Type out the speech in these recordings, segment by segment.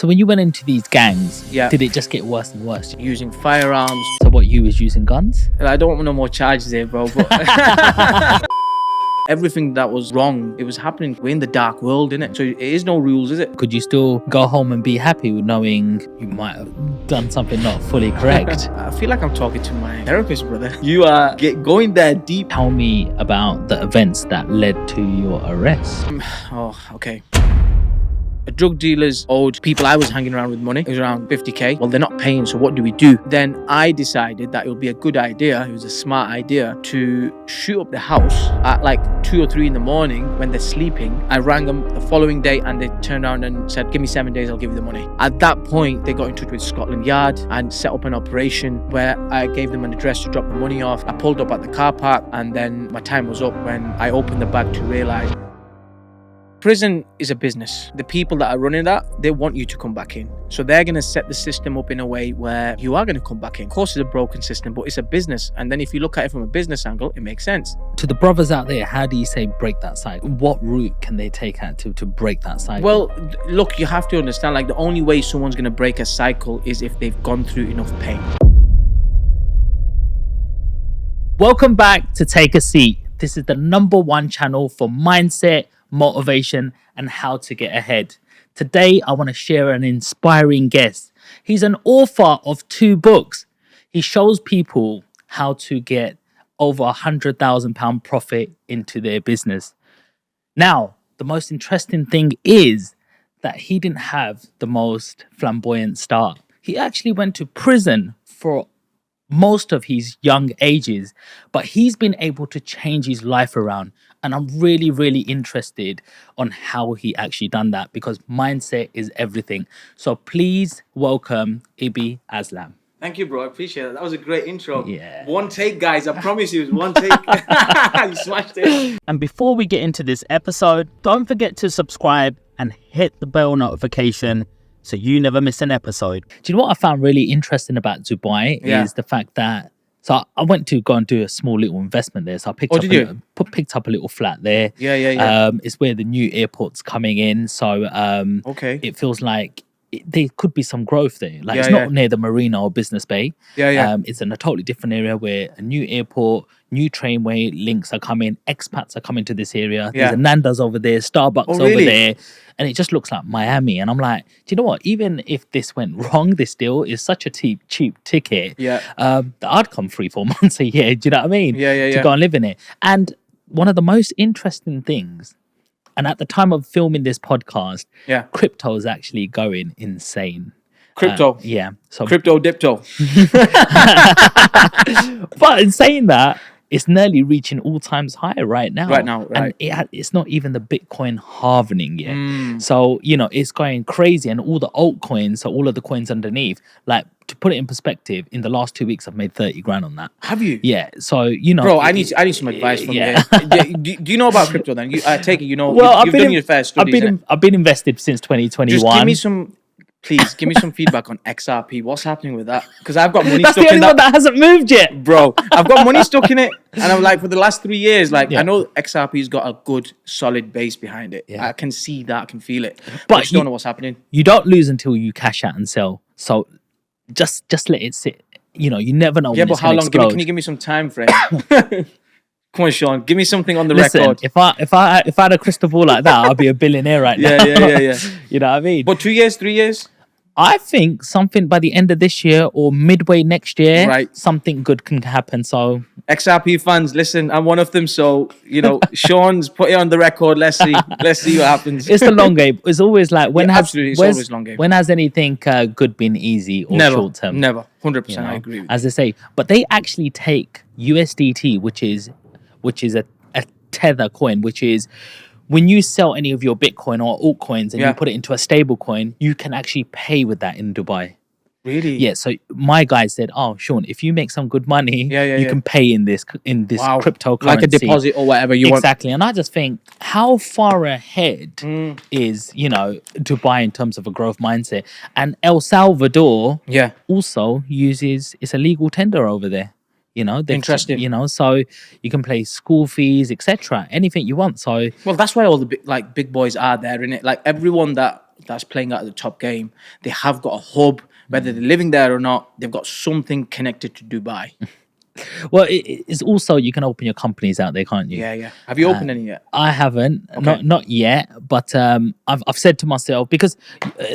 So when you went into these gangs, Yeah. did it just get worse and worse? Using firearms. So what, you was using guns? I don't want no more charges here, bro. But everything that was wrong, it was happening. We're in the dark world, innit? So it is no rules, is it? Could you still go home and be happy with knowing you might have done something not fully correct? I feel like I'm talking to my therapist, brother. You are going there deep. Tell me about the events that led to your arrest. Oh, okay. Drug dealers owed people I was hanging around with money. It was around 50k. Well, they're not paying, so what do we do? Then I decided that it would be a good idea, it was a smart idea, to shoot up the house at like 2 or 3 in the morning when they're sleeping. I rang them the following day and they turned around and said, give me 7 days, I'll give you the money. At that point, they got in touch with Scotland Yard and set up an operation where I gave them an address to drop the money off. I pulled up at the car park and then my time was up when I opened the bag to realise prison is a business. The people that are running that, they want you to come back in. So they're going to set the system up in a way where you are going to come back in. Of course, it's a broken system, but it's a business. And then if you look at it from a business angle, it makes sense. To the brothers out there, how do you say break that cycle? What route can they take out to break that cycle? Well, look, you have to understand, like, the only way someone's going to break a cycle is if they've gone through enough pain. Welcome back to Take a Seat. This is the #1 channel for mindset, motivation, and how to get ahead. Today, I want to share an inspiring guest. He's an author of 2 books. He shows people how to get over £100,000 profit into their business. Now, the most interesting thing is that he didn't have the most flamboyant start. He actually went to prison for most of his young ages, but he's been able to change his life around. And I'm really, really interested on how he actually done that, because mindset is everything. So please welcome Ibby Aslam. Thank you, bro. I appreciate it. That was a great intro. Yeah. One take, guys. I promise you, it was one take. You smashed it. And before we get into this episode, don't forget to subscribe and hit the bell notification so you never miss an episode. Do you know what I found really interesting about Dubai is the fact that, so I went to go and do a small little investment there. So I picked up a little flat there. Yeah. It's where the new airport's coming in. So it feels like there could be some growth there. Like it's not near the marina or business bay. It's in a totally different area where a new airport, new trainway links are coming, expats are coming to this area. There's a Nando's over there, Starbucks over there. And it just looks like Miami. And I'm like, do you know what? Even if this went wrong, this deal is such a cheap ticket. That I'd come 3-4 months a year. Do you know what I mean? To go and live in it. And one of the most interesting things, and at the time of filming this podcast, crypto is actually going insane. Crypto? So Crypto dipto. But in saying that, it's nearly reaching all-times high right now. And it's not even the Bitcoin halvening yet. So, it's going crazy. And all the altcoins, so all of the coins underneath, like, to put it in perspective, in the last 2 weeks, I've made 30 grand on that. Have you? Yeah. So, Bro, I need some advice from you. Do you know about crypto then? I take it, well, you've done your fair studies. I've been invested since 2021. Please give me some feedback on XRP. What's happening with that? Because I've got money That's stuck the in only one that hasn't moved yet. Bro, I've got money stuck in it. And I'm like, for the last 3 years, I know XRP's got a good, solid base behind it. I can see that. I can feel it. But I just don't know what's happening. You don't lose until you cash out and sell. So just let it sit. You never know when it's going to explode. Can you give me some time frame? Come on, Sean. Give me something on the Listen, record. If I had a crystal ball like that, I'd be a billionaire right now. Yeah. You know what I mean? But 2 years, 3 years? I think something by the end of this year or midway next year, something good can happen. So XRP fans, listen, I'm one of them. So, Sean's put it on the record. Let's see what happens. It's the long game. It's always like, absolutely. It's always long game. When has anything good been easy or short term? Never. 100%. I agree with you. As they say, but they actually take USDT, which is a tether coin, which is when you sell any of your Bitcoin or altcoins and you put it into a stable coin, you can actually pay with that in Dubai. Really? Yeah. So my guy said, "Oh, Sean, if you make some good money, you can pay in this cryptocurrency, like a deposit or whatever you want." Exactly. And I just think, how far ahead is Dubai in terms of a growth mindset? And El Salvador, also uses, it's a legal tender over there. Interesting. So you can pay school fees, etc., anything you want. So that's why all the big boys are there, innit? Like everyone that that's playing out at the top game, they have got a hub, whether they're living there or not. They've got something connected to Dubai. Well, it's also, you can open your companies out there, can't you? Yeah. Have you opened any yet? I haven't, Okay. not yet, but I've said to myself, because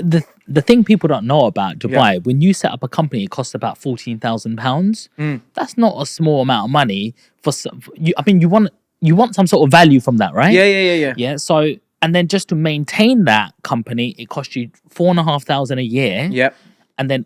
the thing people don't know about Dubai, when you set up a company, it costs about £14,000. That's not a small amount of money for you. I mean, you want some sort of value from that, right? Yeah. Yeah. So, and then just to maintain that company, it costs you £4,500 a year. Yep. And then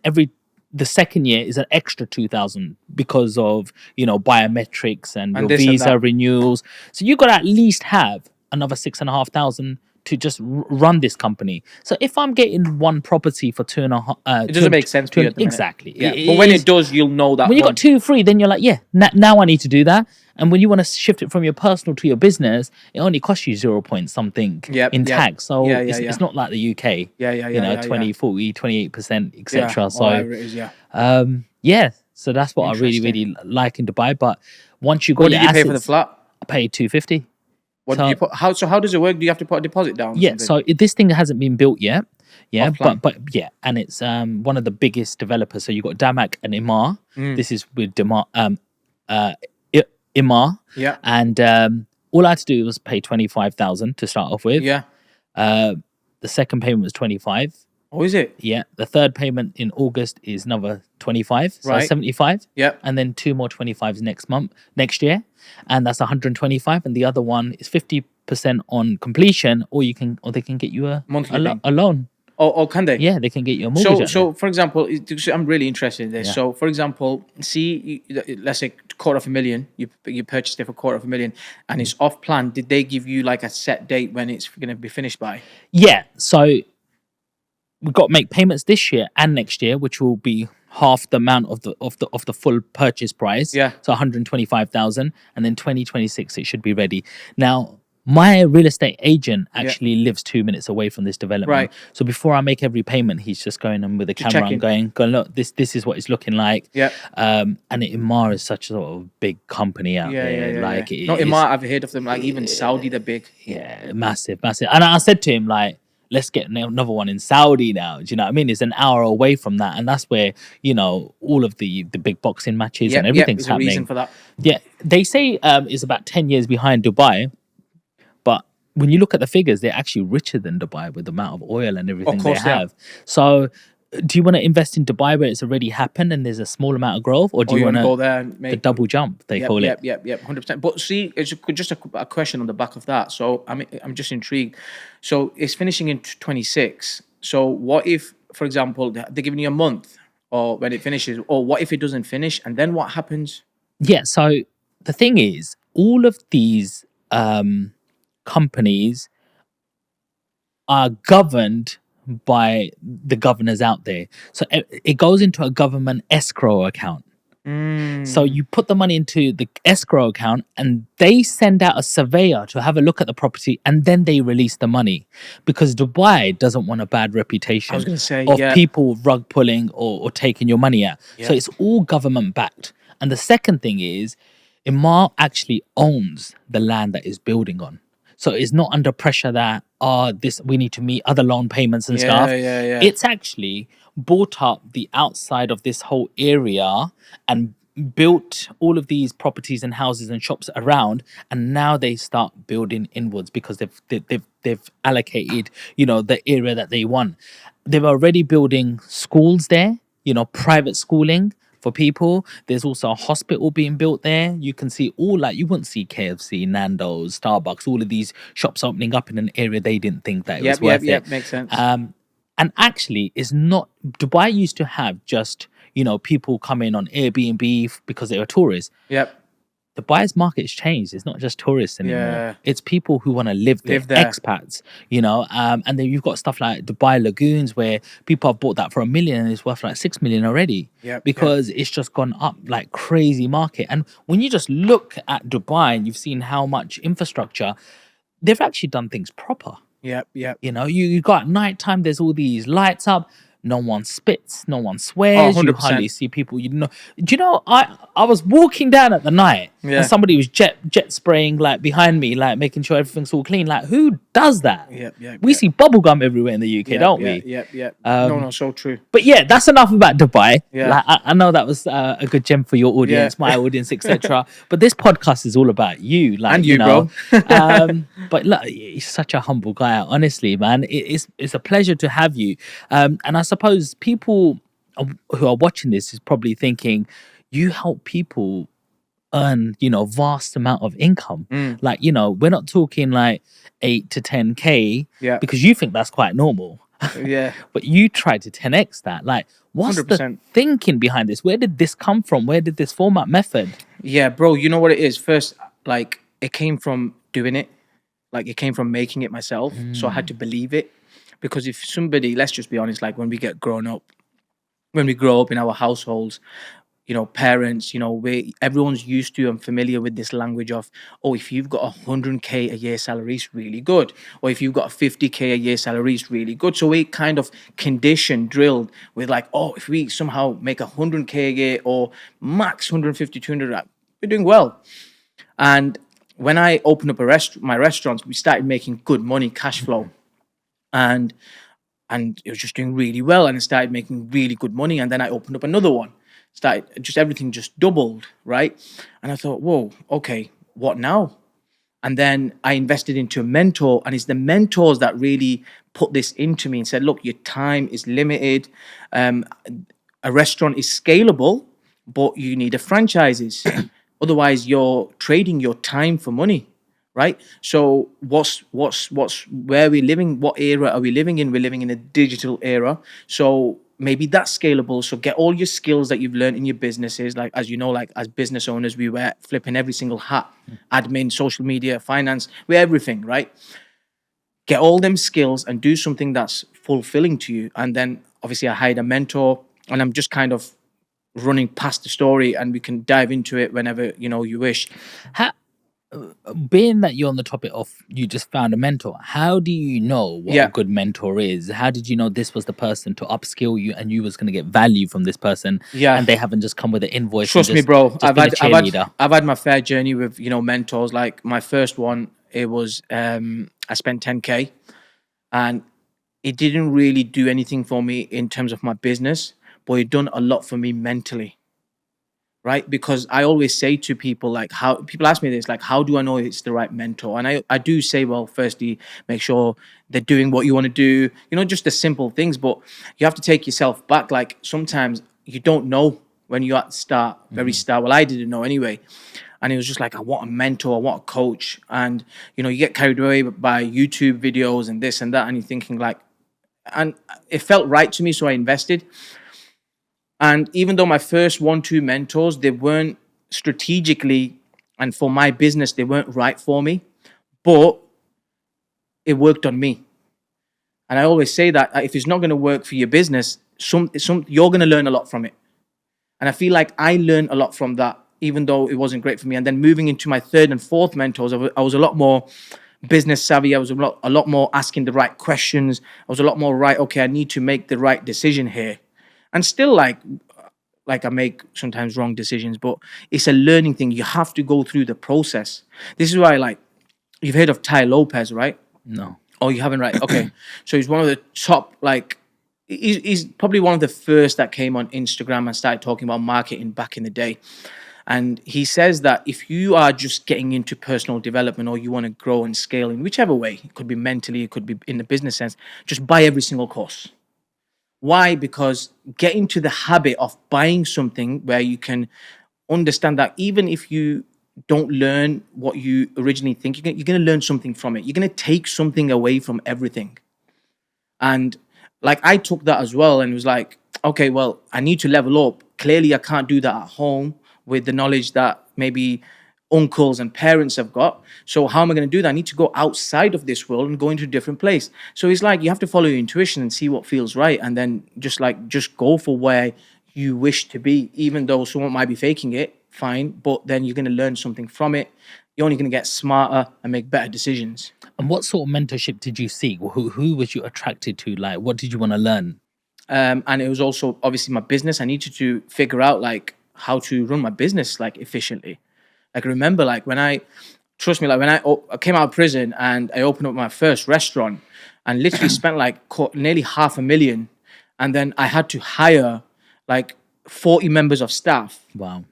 the second year is an extra 2,000 because of, biometrics and your this and visa that. renewals. So you got to at least have another 6,500 to just run this company. So if I'm getting one property for two and a half, It doesn't make sense for you at the minute. exactly. Yeah. But when it does, you'll know that when you got 2, 3, then you're like, yeah, now I need to do that. And when you want to shift it from your personal to your business, it only costs you 0 point something in tax. So it's not like the UK. Yeah. 20, 40, 28%, etc. So whatever it is, so that's what I really, really like in Dubai. But once you got What your did you pay assets, for the flat? I paid 250. What did you put? How does it work? Do you have to put a deposit down? Yeah, so this thing hasn't been built yet. Yeah, Off-plan. but and it's one of the biggest developers. So you got Damak and Imar. This is with Imar. Yeah. And all I had to do was pay 25,000 to start off with. Yeah. The second payment was 25. Oh, is it? Yeah. The third payment in August is another 25, so Right. 75. Yeah. And then 2 more 25s next year, and that's 125. And the other one is 50% on completion, or they can get you a Monthly thing. a loan. Oh, can they? Yeah, they can get you a mortgage. So for example, I'm really interested in this. Yeah. So for example, let's say $250,000, you purchased it for $250,000, and it's off plan. Did they give you like a set date when it's going to be finished by? Yeah, so we've got to make payments this year and next year, which will be half the amount of the full purchase price. Yeah. So 125,000, and then 2026 it should be ready. Now, my real estate agent actually lives 2 minutes away from this development. Right. So before I make every payment, he's just going on with the camera checking. and going, look, this is what it's looking like. Yeah. And Imar is such a sort of big company out there. Like, No, Imar, I've heard of them. Like even Saudi, they're big. yeah, massive. And I said to him, like, let's get another one in Saudi now. Do you know what I mean? It's an hour away from that, and that's where all of the big boxing matches and everything's there's a happening. reason for that. Yeah, they say it's about 10 years behind Dubai, but when you look at the figures, they're actually richer than Dubai with the amount of oil and everything they have. So, do you want to invest in Dubai where it's already happened and there's a small amount of growth, or do you want to go there and make the double jump? They call it. Yep, 100%. But see, it's just a question on the back of that. So I'm just intrigued. So it's finishing in 26. So what if, for example, they're giving you a month, or when it finishes, or what if it doesn't finish, and then what happens? Yeah. So the thing is, all of these companies are governed by the governors out there. So it goes into a government escrow account. So you put the money into the escrow account, and they send out a surveyor to have a look at the property, and then they release the money, because Dubai doesn't want a bad reputation I was going to say, of people rug pulling or taking your money out. So it's all government backed. And the second thing is, Imar actually owns the land that is building on. So it's not under pressure that we need to meet other loan payments and stuff. It's actually bought up the outside of this whole area and built all of these properties and houses and shops around, and now they start building inwards because they've allocated the area that they want. They're already building schools there, private schooling for people. There's also a hospital being built there. You can see you wouldn't see KFC, Nando's, Starbucks, all of these shops opening up in an area they didn't think that it was worth it. Makes sense. And actually, it's not. Dubai used to have just people come in on Airbnb because they were tourists. Dubai's market's changed. It's not just tourists anymore. It's people who want to live there, expats, and then you've got stuff like Dubai Lagoons, where people have bought that for $1 million and it's worth like 6 million already, because it's just gone up like crazy market. And when you just look at Dubai and you've seen how much infrastructure, they've actually done things proper. You got at nighttime, there's all these lights up. No one spits, no one swears. You hardly see people. Do you know? I was walking down at the night, and somebody was jet spraying like behind me, like making sure everything's all clean. Like, who does that? We see bubblegum everywhere in the UK, don't we? No, so true. But yeah, that's enough about Dubai. Yeah. Like, I know that was a good gem for your audience, my audience, etc. But this podcast is all about you, like, And you, know. bro. But look, you're such a humble guy, honestly, man. It's a pleasure to have you. And I suppose people who are watching this is probably thinking, you help people earn, vast amount of income. Like, we're not talking like 8 to 10K, because you think that's quite normal. Yeah. But you try to 10x that. Like, what's 100%. the thinking behind this? Where did this come from? Where did this format method? Yeah, bro, you know what it is? First, like, it came from doing it. Like, it came from making it myself. So I had to believe it. Because if somebody, let's just be honest, like when we grow up in our households, parents, everyone's used to and familiar with this language of, oh, if you've got 100K a year salary, it's really good. Or if you've got a 50K a year salary, it's really good. So we kind of drilled with like, oh, if we somehow make 100K a year or max 150, 200, we're doing well. And when I opened up my restaurants, we started making good money, cash flow. And it was just doing really well. And I started making really good money. And then I opened up another one. Everything just doubled, right? And I thought, whoa, okay, what now? And then I invested into a mentor, and it's the mentors that really put this into me and said, look, your time is limited. A restaurant is scalable, but you need a franchises. Otherwise, you're trading your time for money, right? So where are we living? What era are we living in? We're living in a digital era. So maybe that's scalable. So get all your skills that you've learned in your businesses. Like, as you know, like as business owners, we wear flipping every single hat, admin, social media, finance, we're everything, right? Get all them skills and do something that's fulfilling to you. And then obviously I hired a mentor, and I'm just kind of running past the story, and we can dive into it whenever, you wish. Being that you're on the topic of you just found a mentor, how do you know what a good mentor is? How did you know this was the person to upskill you and you was going to get value from this person? And they haven't just come with an invoice. Trust me, bro. I've had my fair journey with mentors. Like my first one, it was I spent 10K, and it didn't really do anything for me in terms of my business, but it done a lot for me mentally. Right? Because I always say to people, like, how people ask me this, like, how do I know it's the right mentor? And I do say, well, firstly, make sure they're doing what you want to do, just the simple things, but you have to take yourself back. Like sometimes you don't know when you're at the start, very start. Well, I didn't know anyway. And it was just like, I want a mentor, I want a coach. And, you get carried away by YouTube videos and this and that. And you're thinking like, and it felt right to me. So I invested. And even though my first 1-2 mentors, they weren't strategically, and for my business, they weren't right for me, but it worked on me. And I always say that if it's not going to work for your business, you're going to learn a lot from it. And I feel like I learned a lot from that, even though it wasn't great for me. And then moving into my third and fourth mentors, I was a lot more business savvy. I was a lot more asking the right questions. I was a lot more right, okay, I need to make the right decision here. And still, like I make sometimes wrong decisions, but it's a learning thing. You have to go through the process. This is why, like, you've heard of Tai Lopez, right? No. Oh, you haven't, right? Okay. So he's one of the top, like, he's probably one of the first that came on Instagram and started talking about marketing back in the day. And he says that if you are just getting into personal development, or you want to grow and scale in whichever way, it could be mentally, it could be in the business sense, just buy every single course. Why? Because get into the habit of buying something where you can understand that even if you don't learn what you originally think, you're going to learn something from it. You're going to take something away from everything. And like I took that as well and was like, okay, well, I need to level up. Clearly, I can't do that at home with the knowledge that maybe uncles and parents have got. So how am I going to do that? I need to go outside of this world and go into a different place. So it's like you have to follow your intuition and see what feels right, and then just go for where you wish to be, even though someone might be faking it, fine, but then you're going to learn something from it. You're only going to get smarter and make better decisions. And what sort of mentorship did you seek? Who was you attracted to? Like, what did you want to learn? And it was also obviously my business. I needed to figure out like how to run my business like efficiently. Like, remember, like trust me, like when I came out of prison and I opened up my first restaurant and literally spent like nearly $500,000, and then I had to hire like 40 members of staff, Wow.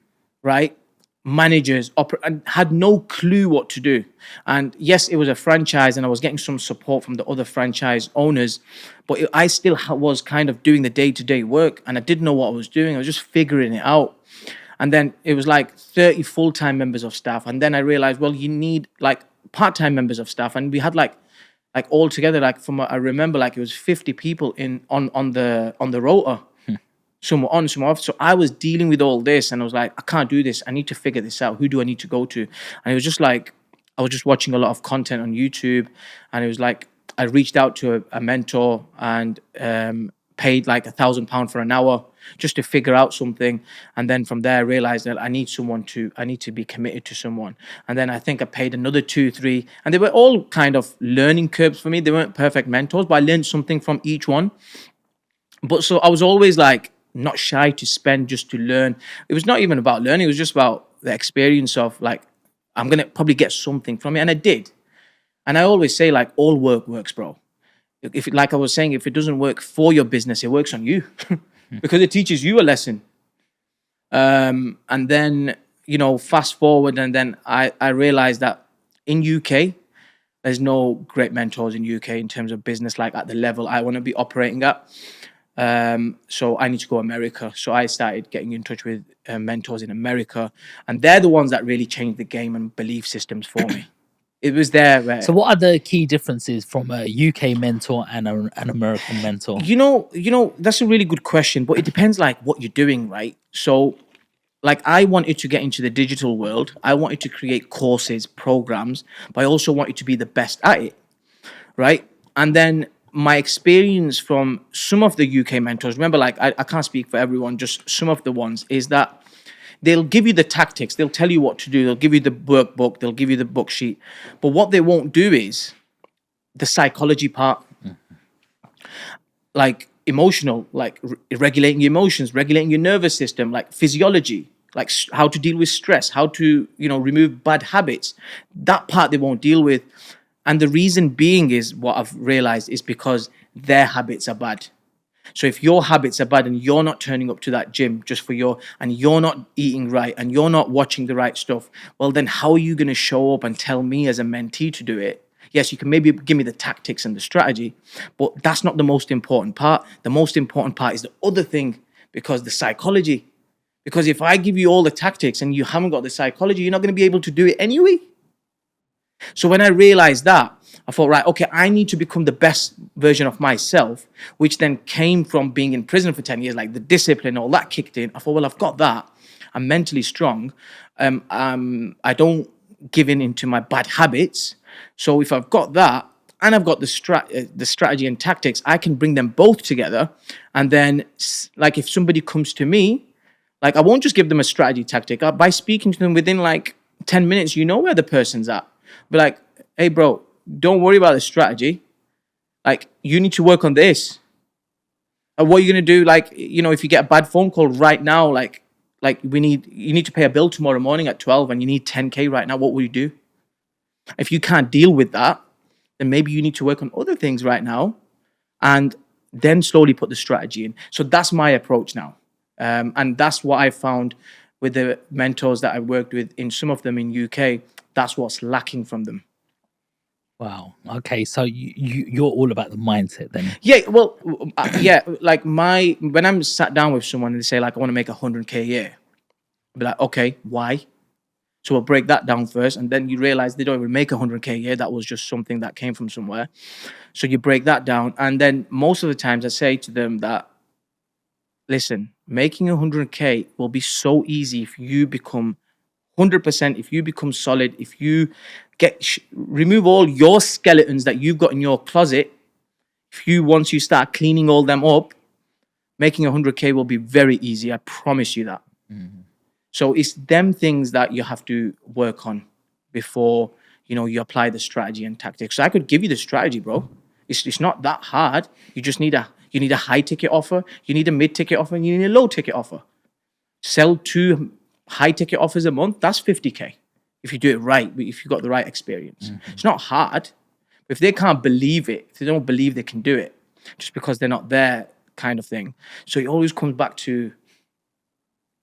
right? Managers, and had no clue what to do. And yes, it was a franchise and I was getting some support from the other franchise owners, but I still was kind of doing the day-to-day work, and I didn't know what I was doing. I was just figuring it out. And then it was like 30 full-time members of staff. And then I realized, well, you need like part-time members of staff. And we had like all together, like I remember like it was 50 people on the rota. Some were on, some were off. So I was dealing with all this and I was like, I can't do this. I need to figure this out. Who do I need to go to? And it was just like, I was just watching a lot of content on YouTube, and it was like, I reached out to a mentor and paid like £1,000 for an hour just to figure out something. And then from there, I realized that I need to be committed to someone. And then I think I paid another 2-3, and they were all kind of learning curves for me. They weren't perfect mentors, but I learned something from each one. But so I was always like, not shy to spend just to learn. It was not even about learning. It was just about the experience of like, I'm going to probably get something from it. And I did. And I always say like, all work works, bro. Like I was saying, if it doesn't work for your business, it works on you because it teaches you a lesson. And then, fast forward. And then I realized that in UK, there's no great mentors in UK in terms of business, like at the level I want to be operating at. So I need to go America. So I started getting in touch with mentors in America, and they're the ones that really changed the game and belief systems for me. It was there. Where, So what are the key differences from a UK mentor and an American mentor? That's a really good question, but it depends like what you're doing, right? So like I wanted to get into the digital world. I wanted to create courses, programs, but I also wanted to be the best at it, right? And then my experience from some of the UK mentors, remember, like I can't speak for everyone, just some of the ones, is that they'll give you the tactics, they'll tell you what to do, they'll give you the workbook, they'll give you the book sheet. But what they won't do is the psychology part, like emotional, like regulating your emotions, regulating your nervous system, like physiology, like how to deal with stress, how to, remove bad habits. That part they won't deal with. And the reason being is, what I've realized is because their habits are bad. So if your habits are bad and you're not turning up to that gym and you're not eating right and you're not watching the right stuff, well, then how are you going to show up and tell me as a mentee to do it? Yes, you can maybe give me the tactics and the strategy, but that's not the most important part. The most important part is the other thing, because the psychology. Because if I give you all the tactics and you haven't got the psychology, you're not going to be able to do it anyway. So when I realized that, I thought, right, okay, I need to become the best version of myself, which then came from being in prison for 10 years, like the discipline, all that kicked in. I thought, well, I've got that. I'm mentally strong. I don't give in into my bad habits. So if I've got that and I've got the strategy and tactics, I can bring them both together. And then like if somebody comes to me, like I won't just give them a strategy tactic. By speaking to them within like 10 minutes, you know where the person's at. Be like, hey, bro, don't worry about the strategy. Like, you need to work on this. And what are you going to do? Like, if you get a bad phone call right now, like you need to pay a bill tomorrow morning at 12 and you need 10K right now, what will you do? If you can't deal with that, then maybe you need to work on other things right now and then slowly put the strategy in. So that's my approach now. And that's what I found with the mentors that I worked with, in some of them in UK. That's what's lacking from them. Wow. Okay. So you're all about the mindset then. Yeah. Well, yeah. Like when I'm sat down with someone and they say like, I want to make 100K a year, I'll be like, okay, why? So we'll break that down first. And then you realize they don't even make 100K a year. That was just something that came from somewhere. So you break that down. And then most of the times I say to them that, listen, making 100K will be so easy if you become 100%, if you become solid, if you remove all your skeletons that you've got in your closet. Once you start cleaning all them up, making 100K will be very easy. I promise you that. Mm-hmm. So it's them things that you have to work on before, you apply the strategy and tactics. So I could give you the strategy, bro. It's not that hard. You just need a high ticket offer, you need a mid ticket offer, and you need a low ticket offer. Sell 2 high ticket offers a month, that's 50K. if you do it right, if you've got the right experience. It's not hard. If they can't believe it, if they don't believe they can do it, just because they're not there, kind of thing. So it always comes back to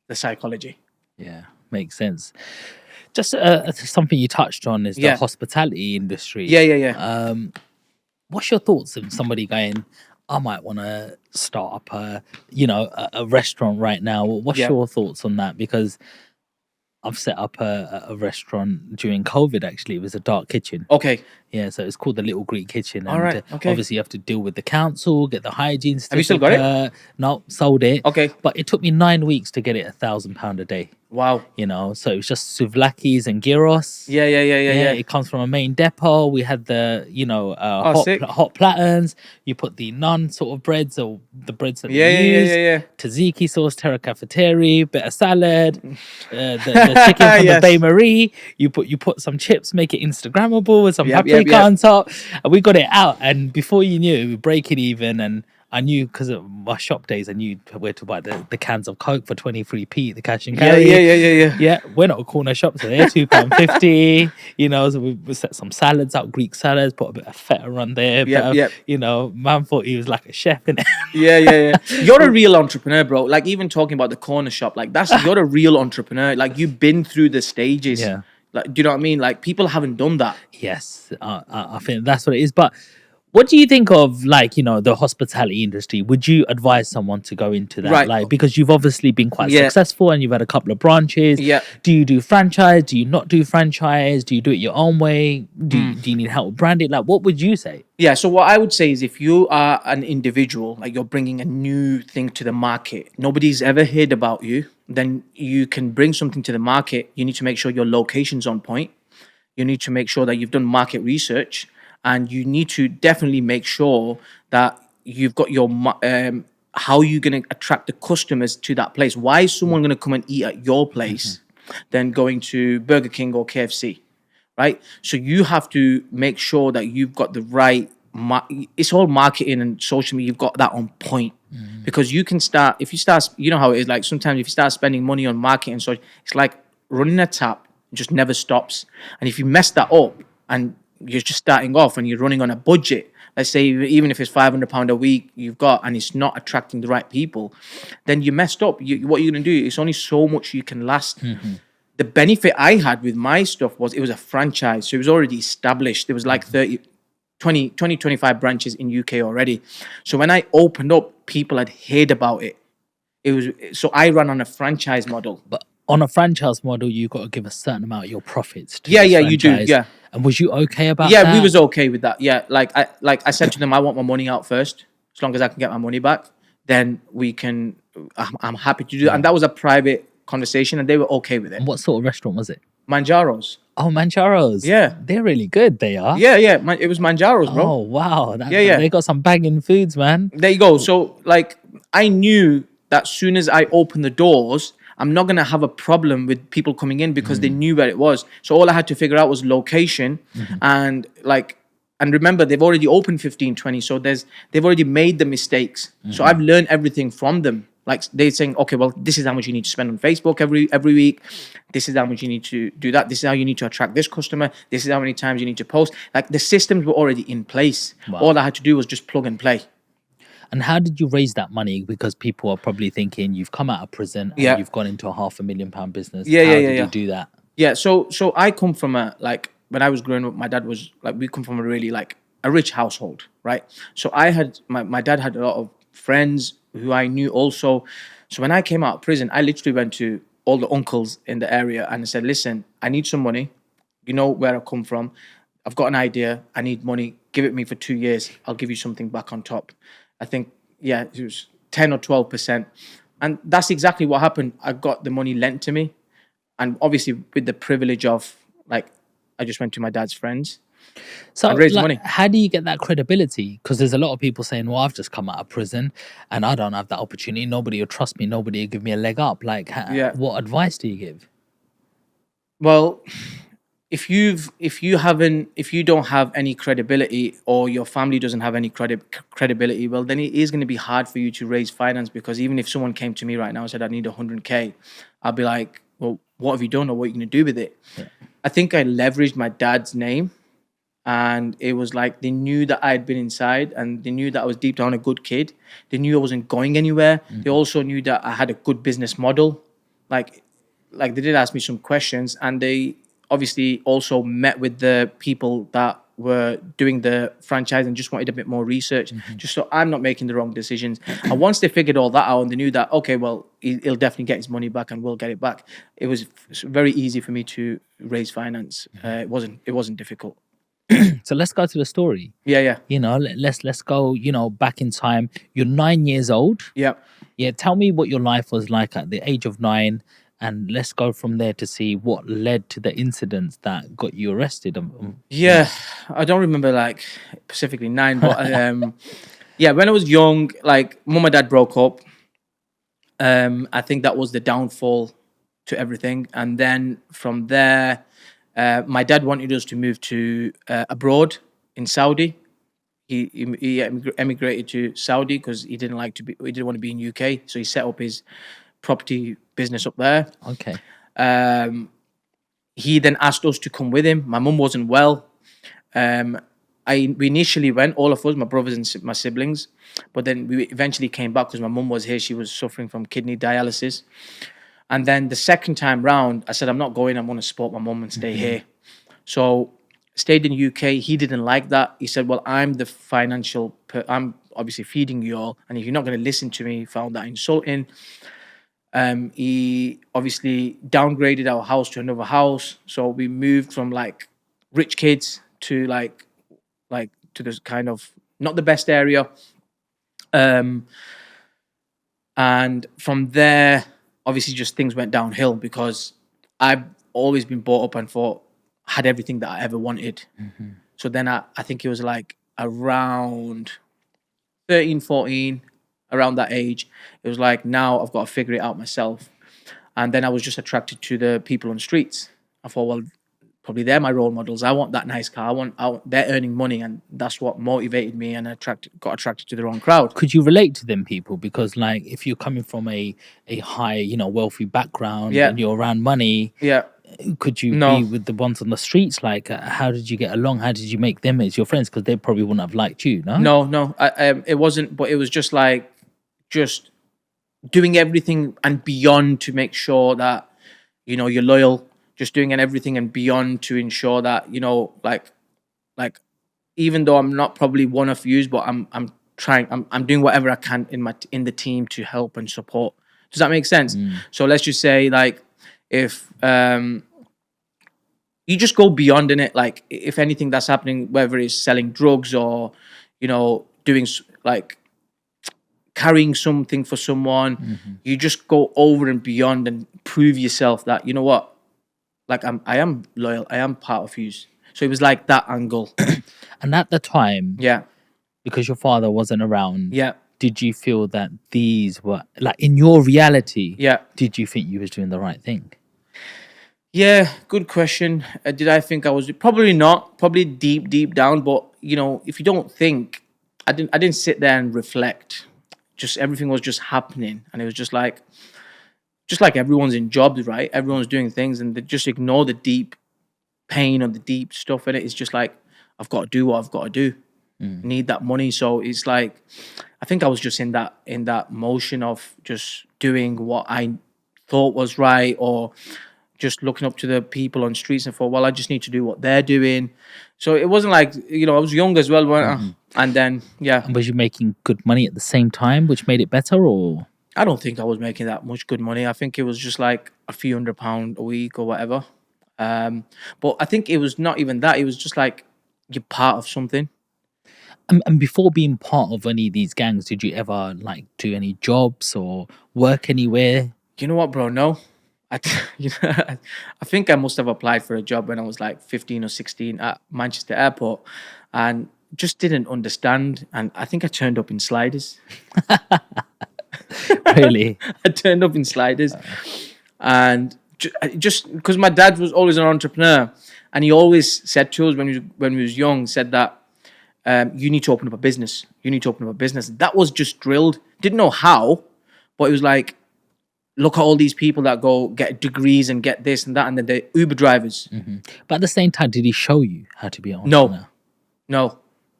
the psychology. Yeah, makes sense. Just something you touched on is the Yeah. hospitality industry. Yeah. What's your thoughts of somebody going, I might want to start up a restaurant right now? What's Yeah. your thoughts on that? Because I've set up a restaurant during COVID, actually. It was a dark kitchen. Okay. Yeah, so it's called the Little Greek Kitchen. All And right, okay. obviously you have to deal with the council, get the hygiene certificate. Have you still got it? No, sold it. Okay. But it took me 9 weeks to get it £1,000 a day. Wow. So it was just souvlakis and gyros. Yeah. It comes from a main depot. We had the sick. hot platens. You put the naan sort of breads, or the breads that Yeah, they use. yeah. Tzatziki sauce, terra cafeteria, bit of salad, the chicken from Yes. the Bain Marie. You put some chips, make it Instagrammable with some Yep, paprika yep. on top, and we got it out. And before you knew it, we were breaking even. And I knew, because of my shop days, I knew where to buy the cans of Coke for 23p, the cash and carry. Yeah. Yeah, we're not a corner shop, so they're £2.50. So we set some salads out, Greek salads, put a bit of feta on there. Yep. Man thought he was like a chef, innit? Yeah. You're a real entrepreneur, bro. Like, even talking about the corner shop, like, you're a real entrepreneur. Like, you've been through the stages. Yeah. Like, do you know what I mean? Like, people haven't done that. Yes, I think that's what it is. But what do you think of, the hospitality industry? Would you advise someone to go into that? Right. Like, because you've obviously been quite Yeah. successful and you've had a couple of branches. Yeah. Do you do franchise? Do you not do franchise? Do you do it your own way? Do you need help with branding? Like, what would you say? Yeah, so what I would say is, if you are an individual, like, you're bringing a new thing to the market, nobody's ever heard about you, then you can bring something to the market. You need to make sure your location's on point. You need to make sure that you've done market research, and you need to definitely make sure that you've got your how you're going to attract the customers to that place. Why is someone going to come and eat at your place than going to Burger King or KFC? Right? So you have to make sure that you've got the right, it's all marketing and social media, you've got that on point. Because you can start, if you start, you know how it is, like, sometimes if you start spending money on marketing, so it's like running a tap, it just never stops. And if you mess that up and you're just starting off and you're running on a budget, let's say even if it's £500 a week you've got, and it's not attracting the right people, then you messed up. What you're going to do, it's only so much you can last. The benefit I had with my stuff was it was a franchise. So it was already established. There was like 25 branches in UK already. So when I opened up, people had heard about it. So I ran on a franchise model. But on a franchise model, you've got to give a certain amount of your profits to Yeah, the you do. franchise. Yeah. And was you okay about Yeah, that? we was okay with that. Yeah, like I said to them, I want my money out first. As long as I can get my money back, then we can. I'm happy to do that. And that was a private conversation, and they were okay with it. And what sort of restaurant was it? Manjaro's. Oh, Mancharos. Yeah. They're really good, they are. Yeah. It was Manjaro's, bro. Oh, wow. Yeah. They got some banging foods, man. There you go. So, like, I knew that soon as I opened the doors, I'm not going to have a problem with people coming in because they knew where it was. So all I had to figure out was location and remember, they've already opened 15, 20. So they've already made the mistakes. So I've learned everything from them. Like, they're saying, okay, well, this is how much you need to spend on Facebook every week. This is how much you need to do that. This is how you need to attract this customer. This is how many times you need to post. Like, the systems were already in place. Wow. All I had to do was just plug and play. And how did you raise that money? Because people are probably thinking you've come out of prison and you've gone into a £500,000 business. How did you do that? Yeah, so I come from when I was growing up, my dad was we come from a really a rich household, right? So I had my dad had a lot of friends who I knew also. So when I came out of prison, I literally went to all the uncles in the area and I said, listen, I need some money. You know where I come from. I've got an idea. I need money. Give it me for 2 years. I'll give you something back on top. I think, it was 10 or 12%. And that's exactly what happened. I got the money lent to me. And obviously with the privilege of, I just went to my dad's friends. So, and raised money. How do you get that credibility? Because there's a lot of people saying, well, I've just come out of prison and I don't have that opportunity. Nobody will trust me. Nobody will give me a leg up. What advice do you give? Well, if you don't have any credibility, or your family doesn't have any credibility, well, then it is going to be hard for you to raise finance. Because even if someone came to me right now and said, I need 100K, I'll be like, well, what have you done, or what are you going to do with it? I think I leveraged my dad's name, and it was like they knew that I had been inside, and they knew that I was deep down a good kid. They knew I wasn't going anywhere. They also knew that I had a good business model. Like, like they did ask me some questions, and they obviously also met with the people that were doing the franchise and just wanted a bit more research, just so I'm not making the wrong decisions. And once they figured all that out and they knew that, okay, well, he'll definitely get his money back and we'll get it back, it was very easy for me to raise finance. It wasn't difficult. So let's go to the story. Yeah, yeah, You know, let's go, back in time. You're 9 years old. yeah. Yeah, tell me what your life was like at the age of 9, and let's go from there to see what led to the incidents that got you arrested. Yeah, I don't remember like specifically 9, but yeah, when I was young, like mum and dad broke up. I think that was the downfall to everything, and then from there, my dad wanted us to move to abroad in Saudi. He emigrated to Saudi because he didn't want to be in UK, so he set up his property business up there. Okay. He then asked us to come with him. My mum wasn't well. We initially went, all of us, my brothers and my siblings, but then we eventually came back because my mum was here. She was suffering from kidney dialysis. And then the second time round, I said, I'm not going. I'm going to support my mum and stay here. So stayed in UK. He didn't like that. He said, well, I'm the I'm obviously feeding you all, and if you're not going to listen to me, he found that insulting. He obviously downgraded our house to another house, so we moved from like rich kids to like to this kind of not the best area. And from there, obviously, just things went downhill because I've always been brought up and had everything that I ever wanted. So then I think it was like around 13, 14, around that age, it was like, now I've got to figure it out myself. And then I was just attracted to the people on the streets. I thought, well, probably they're my role models. I want that nice car. They're earning money, and that's what motivated me, and got attracted to the wrong crowd. Could you relate to them people? Because like if you're coming from a high, wealthy background, Yeah. and you're around money, Yeah. could you No. be with the ones on the streets? Like, how did you get along? How did you make them as your friends? Because they probably wouldn't have liked you, no? No. It wasn't, but it was just like, just doing everything and beyond to make sure that, you're loyal, just doing everything and beyond to ensure that, like, even though I'm not probably one of yous, but I'm trying, I'm doing whatever I can in the team to help and support. Does that make sense? So let's just say, like, if you just go beyond in it, like if anything that's happening, whether it's selling drugs or, doing like carrying something for someone, you just go over and beyond and prove yourself that, you know what, like I am loyal, I am part of you. So it was like that angle. And at the time, Yeah, because your father wasn't around, yeah, did you feel that these were like in your reality? yeah. Did you think you was doing the right thing? Yeah, good question. Did I think I was? Probably not. Probably deep down. But if you don't think, I didn't sit there and reflect. Just everything was just happening, and it was just like everyone's in jobs, right? Everyone's doing things, and they just ignore the deep pain or the deep stuff in it. It's just like, I've got to do what I've got to do. I need that money. So it's like, I think I was just in that motion of just doing what I thought was right, or just looking up to the people on streets and thought, well, I just need to do what they're doing. So it wasn't like, I was young as well, and then, yeah. And was you making good money at the same time, which made it better, or? I don't think I was making that much good money. I think it was just like a few £100 a week or whatever. But I think it was not even that. It was just like, you're part of something. And before being part of any of these gangs, did you ever like do any jobs or work anywhere? You know what, bro? No. I think I must have applied for a job when I was like 15 or 16 at Manchester Airport, and just didn't understand. And I think I turned up in sliders. Really? I turned up in sliders. And just because my dad was always an entrepreneur, and he always said to us when we was young, said that you need to open up a business. You need to open up a business. That was just drilled. Didn't know how, but it was like, look at all these people that go get degrees and get this and that, and then they're Uber drivers. But at the same time, did he show you how to be an entrepreneur? No,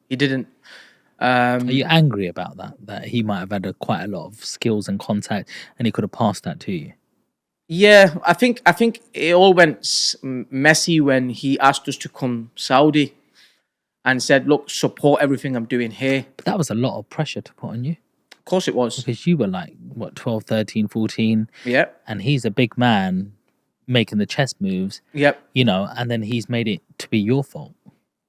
he didn't. Are you angry about that? That he might have had quite a lot of skills and contact, and he could have passed that to you. Yeah, I think it all went messy when he asked us to come Saudi and said, "Look, support everything I'm doing here." But that was a lot of pressure to put on you, Of course, it was. because you were like, what, 12, 13, 14, Yep, and he's a big man making the chess moves, yep, and then he's made it to be your fault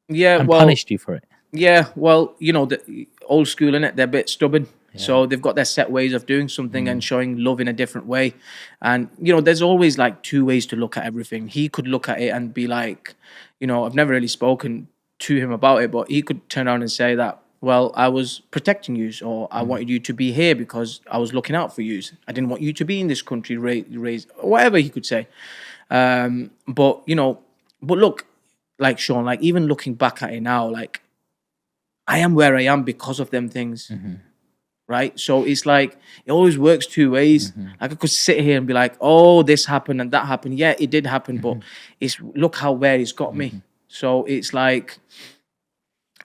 yeah. and Well, punished you for it. yeah, well, the old school, innit? They're a bit stubborn. So they've got their set ways of doing something and showing love in a different way. And, there's always like two ways to look at everything. He could look at it and be like, I've never really spoken to him about it, but he could turn around and say that, well, I was protecting you, or I wanted you to be here because I was looking out for you. I didn't want you to be in this country, raised, whatever he could say. But look, like Sean, like even looking back at it now, like I am where I am because of them things. Right? So it's like, it always works two ways. Like I could sit here and be like, oh, this happened and that happened. Yeah, it did happen, but look where it's got me. So it's like,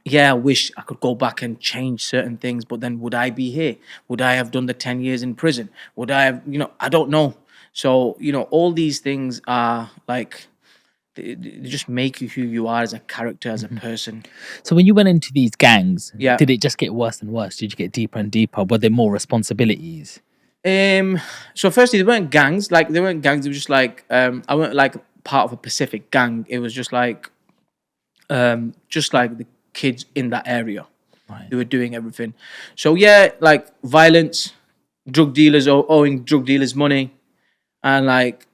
yeah, I wish I could go back and change certain things, but then would I be here? Would I have done the 10 years in prison? Would I have, I don't know. So, all these things are like, they just make you who you are as a character, as a person. So when you went into these gangs, Yeah. did it just get worse and worse? Did you get deeper and deeper? Were there more responsibilities? So firstly, they weren't gangs. Like they weren't gangs. They were just like I weren't like part of a Pacific gang. It was just like the kids in that area who were doing everything. So yeah, like violence, drug dealers owing drug dealers money, and like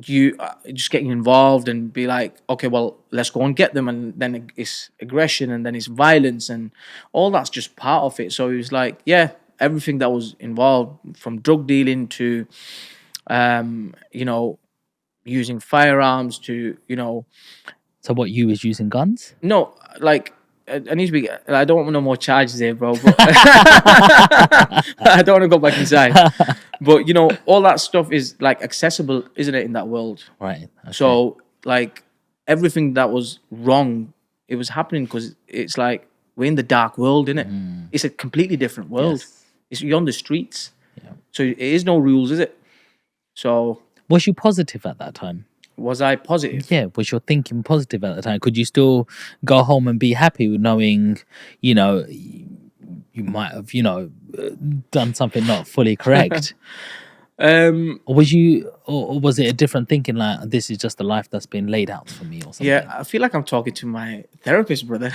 you just getting involved and be like, okay, well, let's go and get them, and then it's aggression, and then it's violence, and all that's just part of it. So it was like, yeah, everything that was involved, from drug dealing to using firearms to So what, you was using guns? no, like I need to be. I don't want no more charges here, bro. But I don't want to go back inside. But all that stuff is like accessible, isn't it, in that world? Right. Okay. So like everything that was wrong, it was happening because it's like we're in the dark world, innit? It's a completely different world. Yes. You're on the streets. Yeah. So it is no rules, is it? So Was you positive at that time? was I positive? Yeah. Was your thinking positive at the time? Could you still go home and be happy with knowing, you might have, done something not fully correct? Or was it a different thinking, like this is just the life that's been laid out for me or something? Yeah, I feel like I'm talking to my therapist, brother.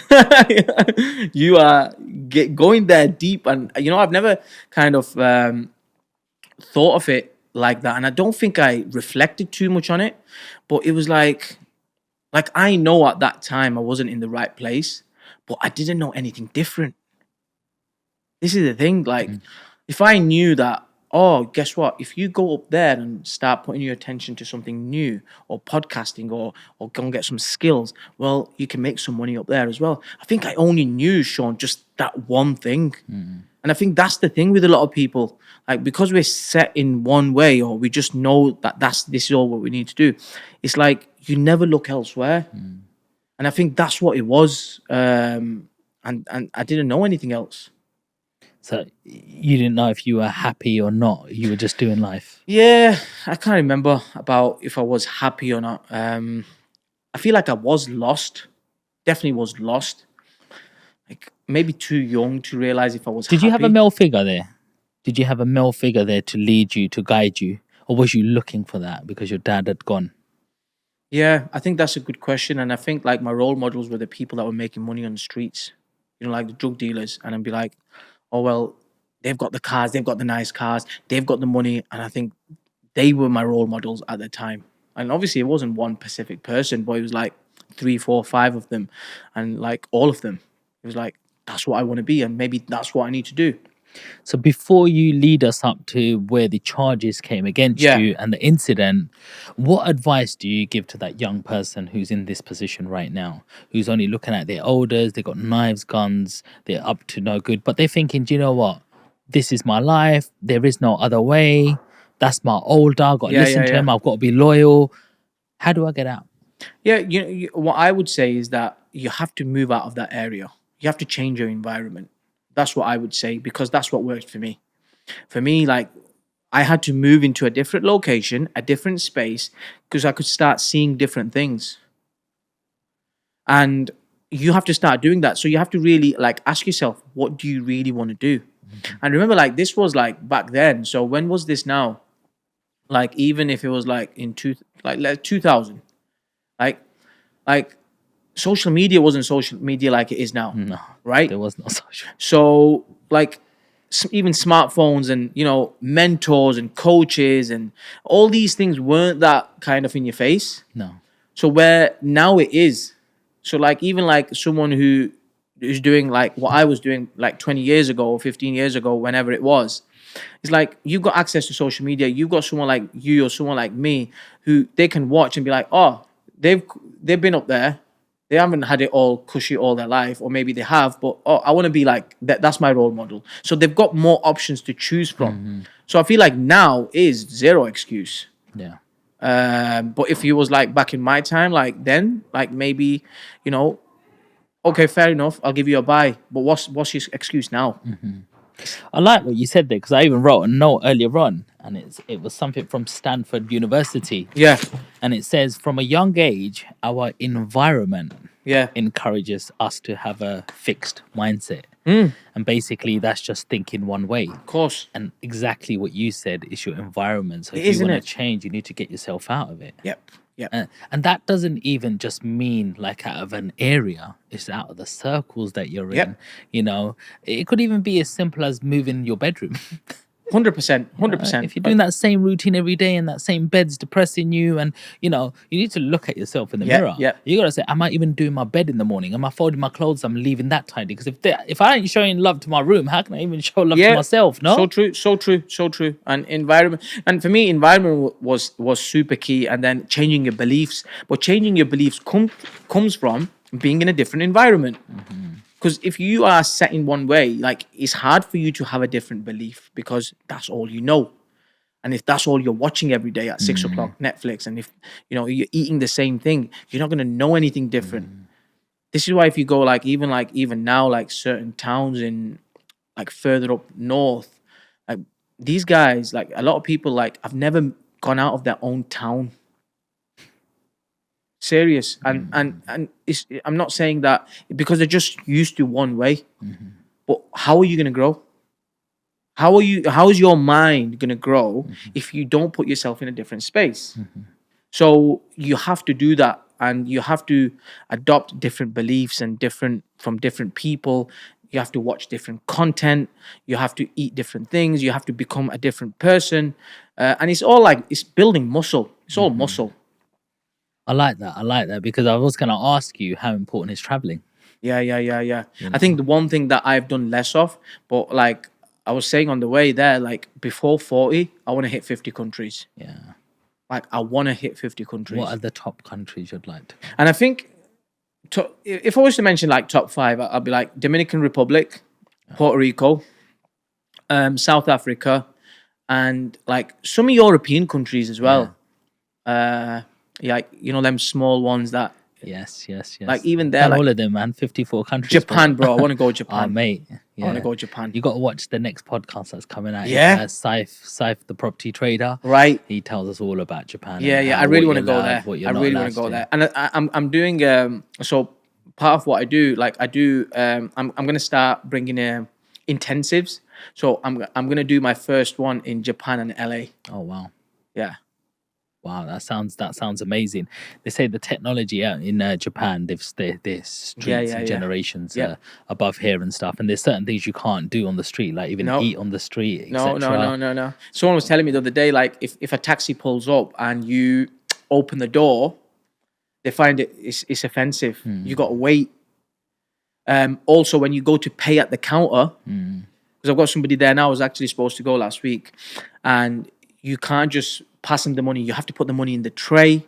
You are going there deep, and I've never kind of thought of it like that, and I don't think I reflected too much on it. But it was like I know at that time I wasn't in the right place, but I didn't know anything different. This is the thing, like if I knew that, oh, guess what? If you go up there and start putting your attention to something new, or podcasting, or go and get some skills, well, you can make some money up there as well. I think I only knew, Sean, just that one thing. And I think that's the thing with a lot of people. Like, because we're set in one way, or we just know that this is all what we need to do, it's like you never look elsewhere. And I think that's what it was. And I didn't know anything else. So you didn't know if you were happy or not. You were just doing life. Yeah, I can't remember about if I was happy or not. I feel like I was lost. Definitely was lost. Like maybe too young to realize if I was happy. Did you have a male figure there? Did you have a male figure there to lead you, to guide you? Or was you looking for that because your dad had gone? Yeah, I think that's a good question. And I think like my role models were the people that were making money on the streets, like the drug dealers. And I'd be like, oh, well, they've got the cars, they've got the nice cars, they've got the money. And I think they were my role models at the time. And obviously it wasn't one specific person, but it was like 3, 4, 5 of them. And like all of them, it was like, that's what I want to be. And maybe that's what I need to do. So before you lead us up to where the charges came against you and the incident, what advice do you give to that young person who's in this position right now, who's only looking at their elders, they've got knives, guns, they're up to no good, but they're thinking, do you know what? this is my life. There is no other way. That's my old dad. I've got to Yeah, listen yeah, to yeah. him. I've got to be loyal. How do I get out? Yeah, what I would say is that you have to move out of that area. You have to change your environment. That's what I would say, because that's what worked for me. For me, like, I had to move into a different location, a different space, because I could start seeing different things. And you have to start doing that. So you have to really like ask yourself, what do you really want to do? And remember, like, this was like back then. So when was this now? Like, even if it was like in 2000, like like social media wasn't social media like it is now, No, right? there was no social. So like even smartphones and mentors and coaches and all these things weren't that kind of in your face. No. So where now it is. So like even like someone who's doing like what I was doing like 20 years ago or 15 years ago, whenever it was, it's like you've got access to social media. You've got someone like you or someone like me who they can watch and be like, oh, they've been up there. They haven't had it all cushy all their life, or maybe they have, but oh, I want to be like that. That's my role model. So they've got more options to choose from. So I feel like now is zero excuse. Yeah. But if it was like back in my time, like then, like maybe, okay, fair enough, I'll give you a buy. But what's your excuse now? I like what you said there, because I even wrote a note earlier on, and it was something from Stanford University, Yeah, and it says, from a young age, our environment yeah, encourages us to have a fixed mindset, and basically that's just thinking one way. of course. And exactly what you said is your environment. So if Isn't you want it? to change, you need to get yourself out of it. Yep, yep. And that doesn't even just mean like out of an area, it's out of the circles that you're Yep. in. It could even be as simple as moving your bedroom. 100%, 100%. If you're doing that same routine every day and that same bed's depressing you, and you need to look at yourself in the mirror. yeah. You gotta say, am I even doing my bed in the morning? Am I folding my clothes? I'm leaving that tidy. Because if I ain't showing love to my room, how can I even show love to myself? No. So true, so true, so true. And environment, and for me, environment was super key. And then changing your beliefs, but changing your beliefs comes from being in a different environment. Because if you are set in one way, like it's hard for you to have a different belief, because that's all you know. And if that's all you're watching every day at 6 o'clock Netflix, and if you're eating the same thing, you're not gonna know anything different. This is why if you go even now, like certain towns in like further up north, like these guys, like a lot of people, like have never gone out of their own town. Serious. And I'm not saying that because they're just used to one way. But how are you gonna grow? How is your mind gonna grow if you don't put yourself in a different space? So you have to do that, and you have to adopt different beliefs and from different people. You have to watch different content. You have to eat different things. You have to become a different person, and it's all like it's building muscle. It's all muscle. I like that because I was going to ask you how important is traveling. Yeah. I think the one thing that I've done less of, but like I was saying on the way there, like before 40, I want to hit 50 countries. Yeah. Like I want to hit 50 countries. What are the top countries you'd like to? And I think if I was to mention like top 5, I'd be like Dominican Republic, Puerto Rico, South Africa, and like some European countries as well. Like them small ones that. Yes. Like even there, and like all of them, man. 54 countries. Japan, bro. I want to go Japan. Oh, mate. I want to go Japan. You got to watch the next podcast that's coming out. Yeah. Saif, the property trader. Right. He tells us all about Japan. Yeah. I really want to go there. I really want to go there. And I'm doing so part of what I do, like I'm gonna start bringing intensives. So I'm gonna do my first one in Japan and LA. Oh wow. Yeah. Wow, that sounds amazing. They say the technology out in Japan, there's streets and generations above here and stuff, and there's certain things you can't do on the street, like even eat on the street, etc. No. Someone was telling me the other day, like if a taxi pulls up and you open the door, they find it's offensive. You got to wait. Also, when you go to pay at the counter, because I've got somebody there now. I was actually supposed to go last week, and you can't just pass them the money. You have to put the money in the tray.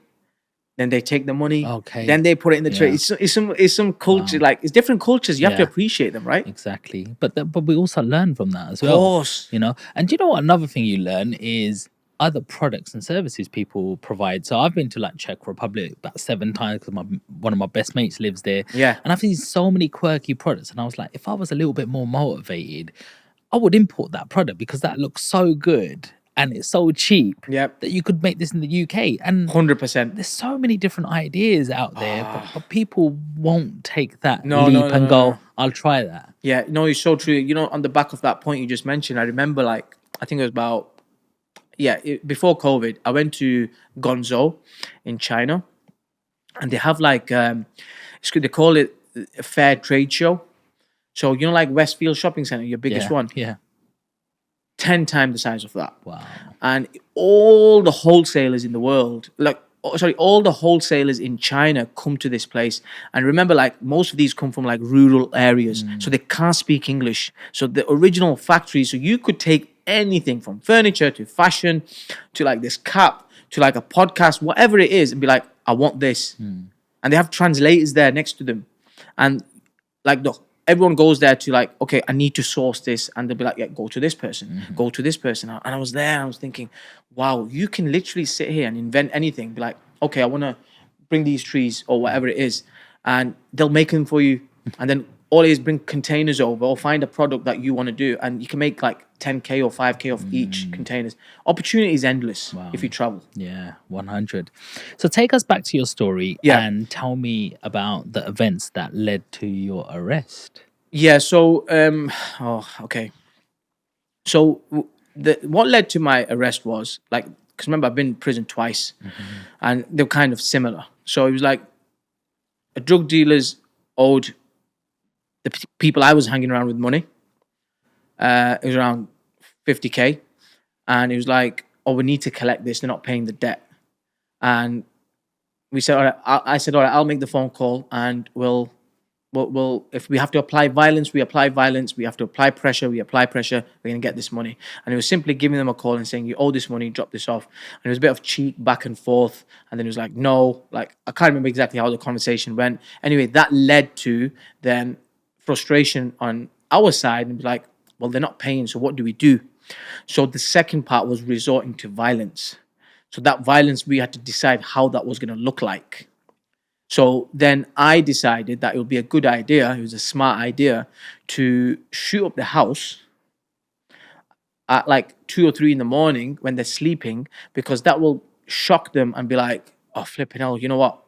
then they take the money, Okay. then they put it in the tray. Yeah. It's some culture, Wow. like it's different cultures. You have to Yeah. appreciate them, right? Exactly. But we also learn from that as Of well. course. You know. And do you know what? Another thing you learn is other products and services people provide. So I've been to like Czech Republic about 7 times because one of my best mates lives there. Yeah. And I've seen so many quirky products. And I was like, if I was a little bit more motivated, I would import that product because that looks so good and it's so cheap Yep. that you could make this in the UK. And 100%. there's so many different ideas out there, but people won't take that No, leap no, no, and no, go, no. I'll try that. Yeah, no, it's so true. You know, on the back of that point you just mentioned, I remember like, I think it was about, before COVID, I went to Guangzhou in China, and they have like, they call it a fair trade show. So, you know, like Westfield Shopping Center, your biggest one, Yeah. 10 times the size of that. Wow. And all the wholesalers in the world, all the wholesalers in China come to this place. And remember, like most of these come from like rural areas, so they can't speak English. So the original factory, so you could take anything from furniture to fashion to like this cap to like a podcast, whatever it is, and be like, I want this. And they have translators there next to them. And like everyone goes there to like, okay, I need to source this. And they'll be like, yeah, go to this person, go to this person. And I was there and I was thinking, wow, you can literally sit here and invent anything. Be like, okay, I want to bring these trees or whatever it is. And they'll make them for you. And then all it is bring containers over or find a product that you want to do. And you can make like 10K or 5K off each containers. Opportunity is endless if you travel. Yeah, 100. So take us back to your story and tell me about the events that led to your arrest. Yeah, so, okay. So what led to my arrest was like, because remember, I've been in prison twice and they're kind of similar. So it was like a drug dealers owed the people I was hanging around with money. It was around 50K. And it was like, oh, we need to collect this. They're not paying the debt. And we said, all right, I said, all right, I'll make the phone call and we'll, if we have to apply violence, we apply violence. We have to apply pressure, we apply pressure. We're going to get this money. And it was simply giving them a call and saying, you owe this money, drop this off. And it was a bit of cheek back and forth. And then it was like, no, like, I can't remember exactly how the conversation went. Anyway, that led to then frustration on our side and be like, well, they're not paying. So what do we do? So the second part was resorting to violence. So that violence, we had to decide how that was going to look like. So then I decided that it would be a good idea, it was a smart idea, to shoot up the house at like 2 or 3 in the morning when they're sleeping, because that will shock them and be like, oh, flipping hell, you know what?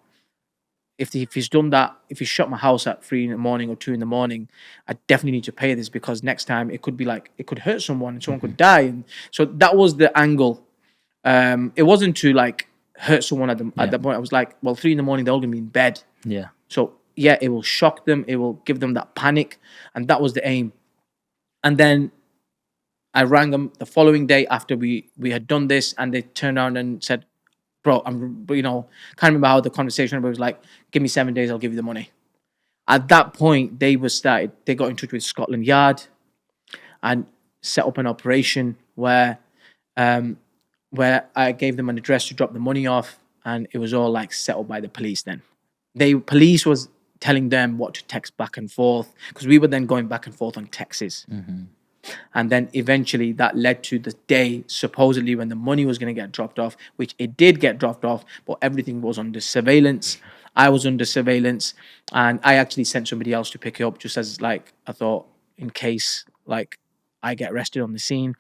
If he's done that, if he shot my house at 3 in the morning or 2 in the morning, I definitely need to pay this, because next time it could be like, it could hurt someone and someone could die. And so that was the angle. It wasn't to like hurt someone at that point. I was like, well, 3 in the morning, they're all gonna be in bed. Yeah. So yeah, it will shock them. It will give them that panic. And that was the aim. And then I rang them the following day after we had done this, and they turned around and said, bro, can't remember how the conversation went, but it was like, give me 7 days, I'll give you the money. At that point, they got in touch with Scotland Yard and set up an operation where I gave them an address to drop the money off, and it was all like settled by the police then. Police was telling them what to text back and forth, because we were then going back and forth on texts. And then eventually that led to the day, supposedly, when the money was going to get dropped off, which it did get dropped off, but everything was under surveillance. I was under surveillance, and I actually sent somebody else to pick it up, just as like, I thought, in case like I get arrested on the scene.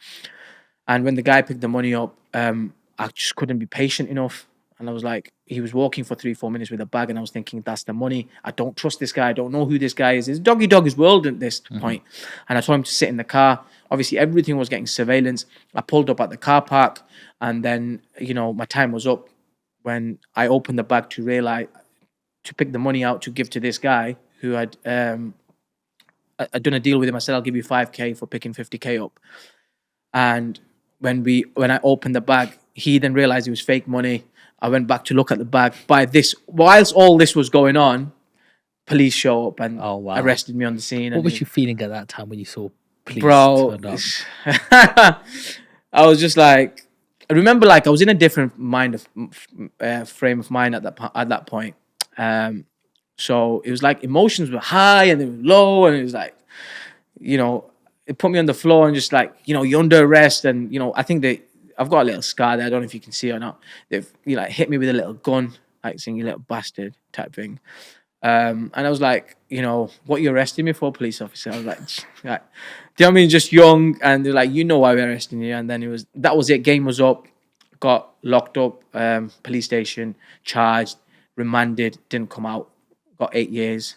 And when the guy picked the money up, I just couldn't be patient enough. And I was like, he was walking for 3-4 minutes with a bag, and I was thinking, that's the money. I don't trust this guy. I don't know who this guy is. It's doggy dog his world at this point. And I told him to sit in the car. Obviously, everything was getting surveillance. I pulled up at the car park, and then, my time was up when I opened the bag to pick the money out to give to this guy who had done a deal with him. I said, I'll give you 5K for picking 50K up. And when I opened the bag, he then realized it was fake money. I went back to look at the bag. Whilst all this was going on, police show up and arrested me on the scene. What was you feeling at that time when you saw police turn up? turn up? I was just like, I remember like I was in a different frame of mind at that point. So it was like emotions were high and they were low, and it was like, you know, it put me on the floor and just like, you know, you're under arrest, and you know, I think I've got a little scar there. I don't know if you can see it or not. They've like hit me with a little gun, like saying you little bastard type thing. And I was like, you know, what are you arresting me for, police officer? I was like, do you know what I mean? Just young, and they're like, you know why we're arresting you. And then that was it. Game was up. Got locked up, police station, charged, remanded, didn't come out. Got 8 years.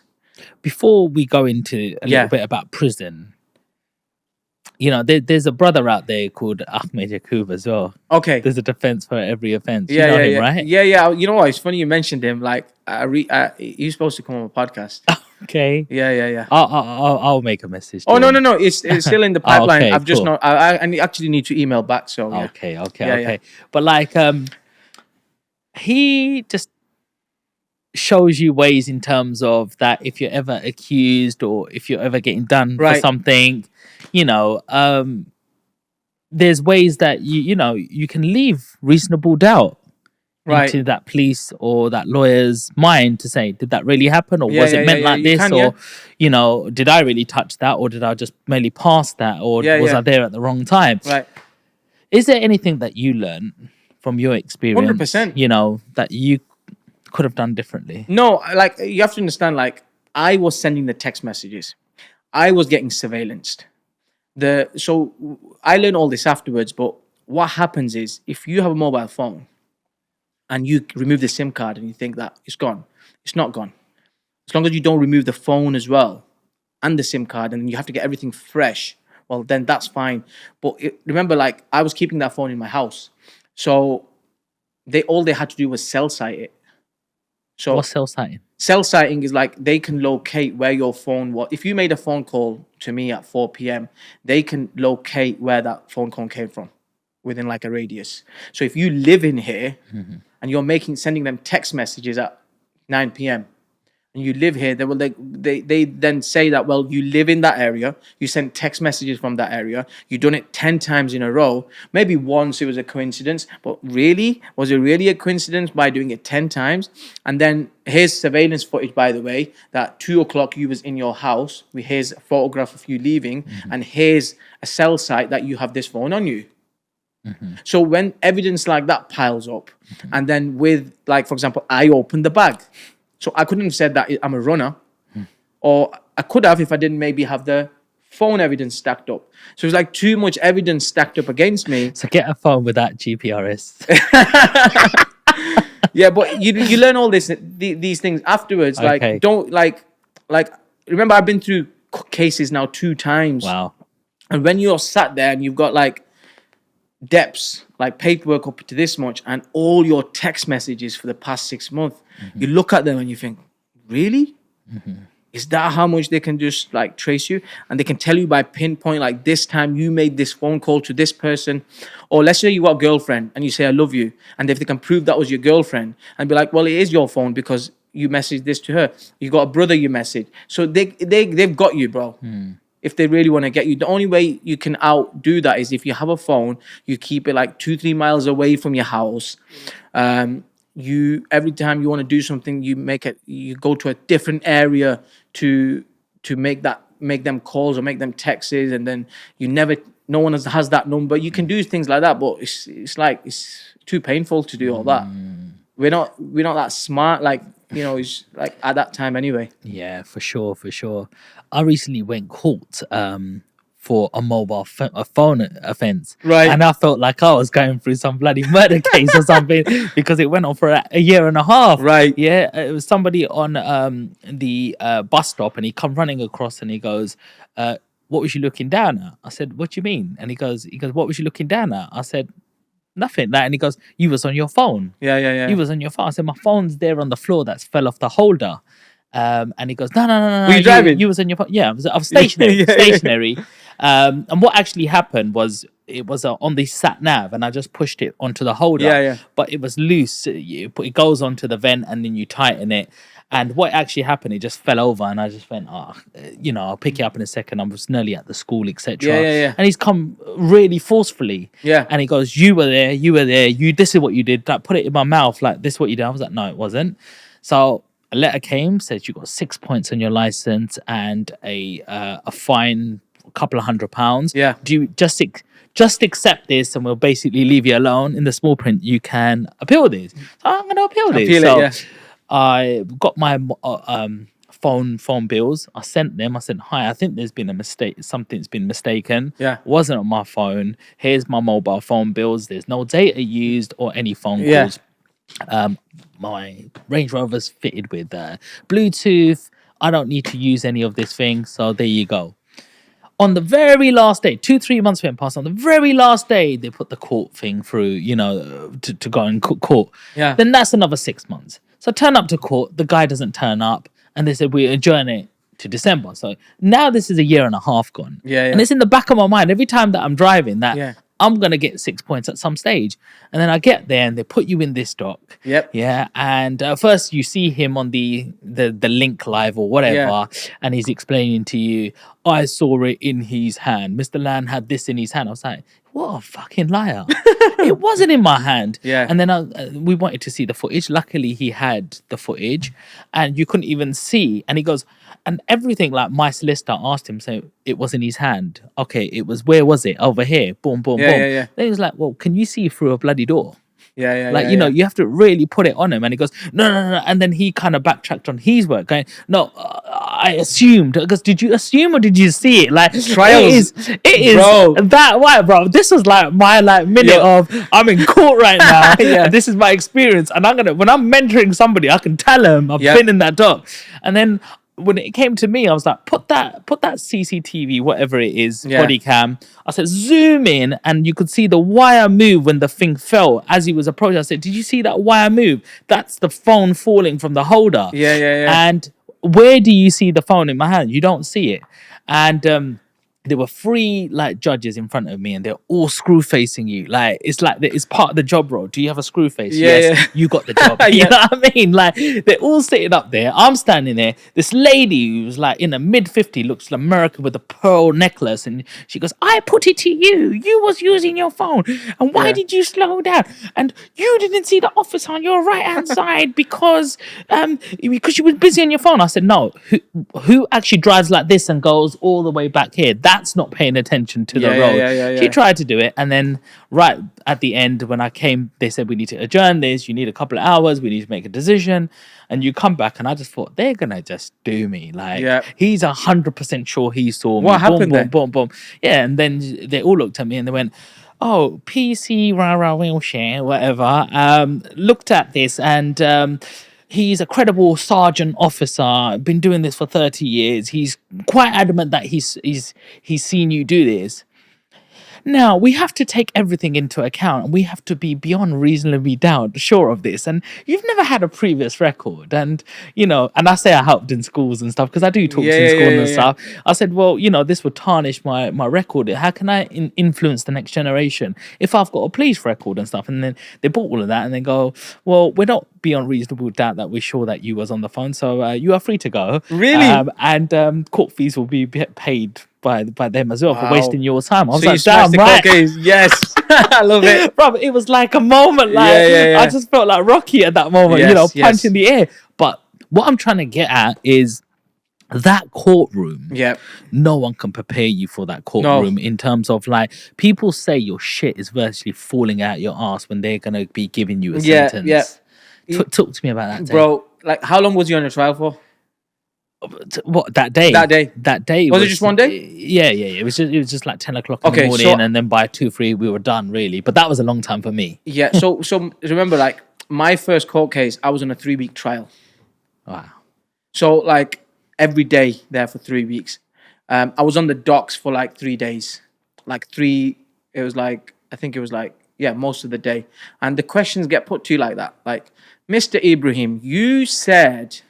Before we go into a little bit about prison, you know, there's a brother out there called Ahmed Yakub as well. Okay. There's a defense for every offense. Yeah, you know him, right? Yeah. You know what? It's funny you mentioned him. Like, he's supposed to come on a podcast. Okay. Yeah. I'll make a message. Oh no. It's still in the pipeline. Okay, I've just cool. not. I actually need to email back. So yeah. Okay. But like, he just shows you ways in terms of that if you're ever accused or if you're ever getting done for something, you know, there's ways that you know you can leave reasonable doubt into that police or that lawyer's mind to say, did that really happen, or was it meant like this, or you know, did I really touch that, or did I just merely pass that, or was I there at the wrong time? Right. Is there anything that you learned from your experience, 100%, you know, that you could have done differently? No, like, you have to understand, like, I was sending the text messages. I was getting surveillanced. So I learned all this afterwards, but what happens is if you have a mobile phone and you remove the SIM card and you think that it's gone, it's not gone. As long as you don't remove the phone as well and the SIM card, and you have to get everything fresh, well, then that's fine. But remember, like, I was keeping that phone in my house. So all they had to do was cell site it. So what's cell sighting? Cell sighting is like they can locate where your phone was. If you made a phone call to me at 4 p.m., they can locate where that phone call came from within like a radius. So if you live in here and you're sending them text messages at 9 p.m. and you live here, they then say that, well, you live in that area, you send text messages from that area, you've done it 10 times in a row. Maybe once it was a coincidence, but really, was it really a coincidence by doing it 10 times? And then here's surveillance footage, by the way, that 2 o'clock you was in your house. Here's a photograph of you leaving, and here's a cell site that you have this phone on you. So when evidence like that piles up, and then with, like, for example, I opened the bag. So I couldn't have said that I'm a runner, or I could have if I didn't maybe have the phone evidence stacked up. So it's like too much evidence stacked up against me. So get a phone with that GPRS. Yeah, but you learn all these things afterwards. Like, don't like remember, I've been through cases now 2 times. Wow. And when you're sat there and you've got like depths, like paperwork up to this much, and all your text messages for the past 6 months, you look at them and you think, really? Is that how much they can just like trace you? And they can tell you by pinpoint, like, this time you made this phone call to this person. Or let's say you got a girlfriend and you say, I love you. And if they can prove that was your girlfriend and be like, well, it is your phone because you messaged this to her. You got a brother you messaged. So they've got you, bro. If they really want to get you. The only way you can outdo that is if you have a phone, you keep it like 2-3 miles away from your house. Every time you want to do something, you go to a different area to make them calls or make them texts, and then no one has that number. You can do things like that, but it's too painful to do all that. We're not that smart, like, you know, it's like at that time anyway. Yeah, for sure. I recently went caught for a mobile phone offense, right? And I felt like I was going through some bloody murder case or something because it went on for a year and a half. Right? Yeah, it was somebody on the bus stop, and he come running across, and he goes, "What was you looking down at?" I said, "What do you mean?" And he goes, "What was you looking down at?" I said, "Nothing." And he goes, "You was on your phone." Yeah. You was on your phone. I said, "My phone's there on the floor that's fell off the holder." And he goes, no. Were you driving? You was on your phone. Yeah, I was stationary. Stationary. And what actually happened was it was on the sat nav, and I just pushed it onto the holder. Yeah. But it was loose. It goes onto the vent, and then you tighten it. And what actually happened, it just fell over, and I just went, I'll pick it up in a second. I was nearly at the school, etc. Yeah. And he's come really forcefully. Yeah. And he goes, you were there. This is what you did. Like, put it in my mouth. Like, this is what you did. I was like, no, it wasn't. So a letter came, says you got 6 points on your license and a fine, a couple of £100. Yeah. Do you just accept this, and we'll basically leave you alone. In the small print, you can appeal this. So I'm going to appeal this. I got my phone bills. I sent them. I said, hi, I think there's been a mistake. Something's been mistaken. Yeah. Wasn't on my phone. Here's my mobile phone bills. There's no data used or any phone calls. My Range Rover's fitted with Bluetooth. I don't need to use any of this thing. So there you go. On the very last day, 2-3 months went past. On the very last day, they put the court thing through, to go in court. Yeah. Then that's another 6 months. So I turn up to court. The guy doesn't turn up, and they said we adjourn it to December. So now this is a year and a half gone. Yeah. And it's in the back of my mind every time that I'm driving that I'm gonna get 6 points at some stage. And then I get there, and they put you in this dock. Yep. Yeah. And first you see him on the link live or whatever, and he's explaining to you, I saw it in his hand. Mr. Land had this in his hand. I was like, what a fucking liar. It wasn't in my hand. Yeah. And then we wanted to see the footage. Luckily, he had the footage, and you couldn't even see. And he goes, and everything, like my solicitor asked him, so it was in his hand. Okay, it was, where was it? Over here. Boom, boom, boom. Yeah. Then he was like, well, can you see through a bloody door? Yeah. You have to really put it on him. And he goes, no. And then he kind of backtracked on his work, going, no, I assumed. Because did you assume or did you see it? Like, trials. It is bro. That why, bro? This was like my minute of I'm in court right now. And this is my experience. And when I'm mentoring somebody, I can tell them I've been in that dock. And then when it came to me, I was like, put that CCTV, whatever it is, body cam. I said, zoom in, and you could see the wire move when the thing fell as he was approaching. I said, did you see that wire move? That's the phone falling from the holder. Yeah. And where do you see the phone in my hand? You don't see it. And there were 3 judges in front of me, and they're all screw facing you. It's part of the job role. Do you have a screw face? Yes. You got the job. You know what I mean? They're all sitting up there. I'm standing there. This lady who's in the mid-50s looks like American with a pearl necklace, and she goes, I put it to you. You was using your phone. And why did you slow down? And you didn't see the officer on your right-hand side because you was busy on your phone. I said, no. Who actually drives like this and goes all the way back here? That's not paying attention to the road. Yeah. She tried to do it, and then right at the end when I came, they said we need to adjourn this. You need a couple of hours. We need to make a decision. And you come back, and I just thought they're gonna just do me. He's 100% sure he saw me. What happened then? Boom. Yeah, and then they all looked at me and they went, "Oh, PC rah wheelchair, whatever." Looked at this and. He's a credible sergeant officer, been doing this for 30 years. He's quite adamant that he's seen you do this. Now, we have to take everything into account, and we have to be beyond reasonably doubt sure of this. And you've never had a previous record. And, and I say I helped in schools and stuff because I do talk in school and stuff. I said, well, this would tarnish my record. How can I influence the next generation if I've got a police record and stuff? And then they bought all of that and they go, well, we're not beyond reasonable doubt that we're sure that you was on the phone. So you are free to go. Really? And court fees will be paid by them as well for wasting your time. I was so like, damn right. Yes. I love it. Bro, it was like a moment. I just felt like Rocky at that moment, punch in the air. But what I'm trying to get at is that courtroom. Yeah. No one can prepare you for that courtroom in terms of people say your shit is virtually falling out your ass when they're going to be giving you a sentence. Yeah. Talk to me about that, bro. How long was you on the trial for? What, that day? That day. Was it just one day? Yeah. It was just like 10 o'clock in the morning, and then by 2-3 we were done, really. But that was a long time for me. Yeah. So remember, my first court case, I was on a 3-week trial. Wow. So every day there for 3 weeks. I was on the docks for 3 days. It was I think it was most of the day. And the questions get put to you like that. Mr. Ibrahim, you said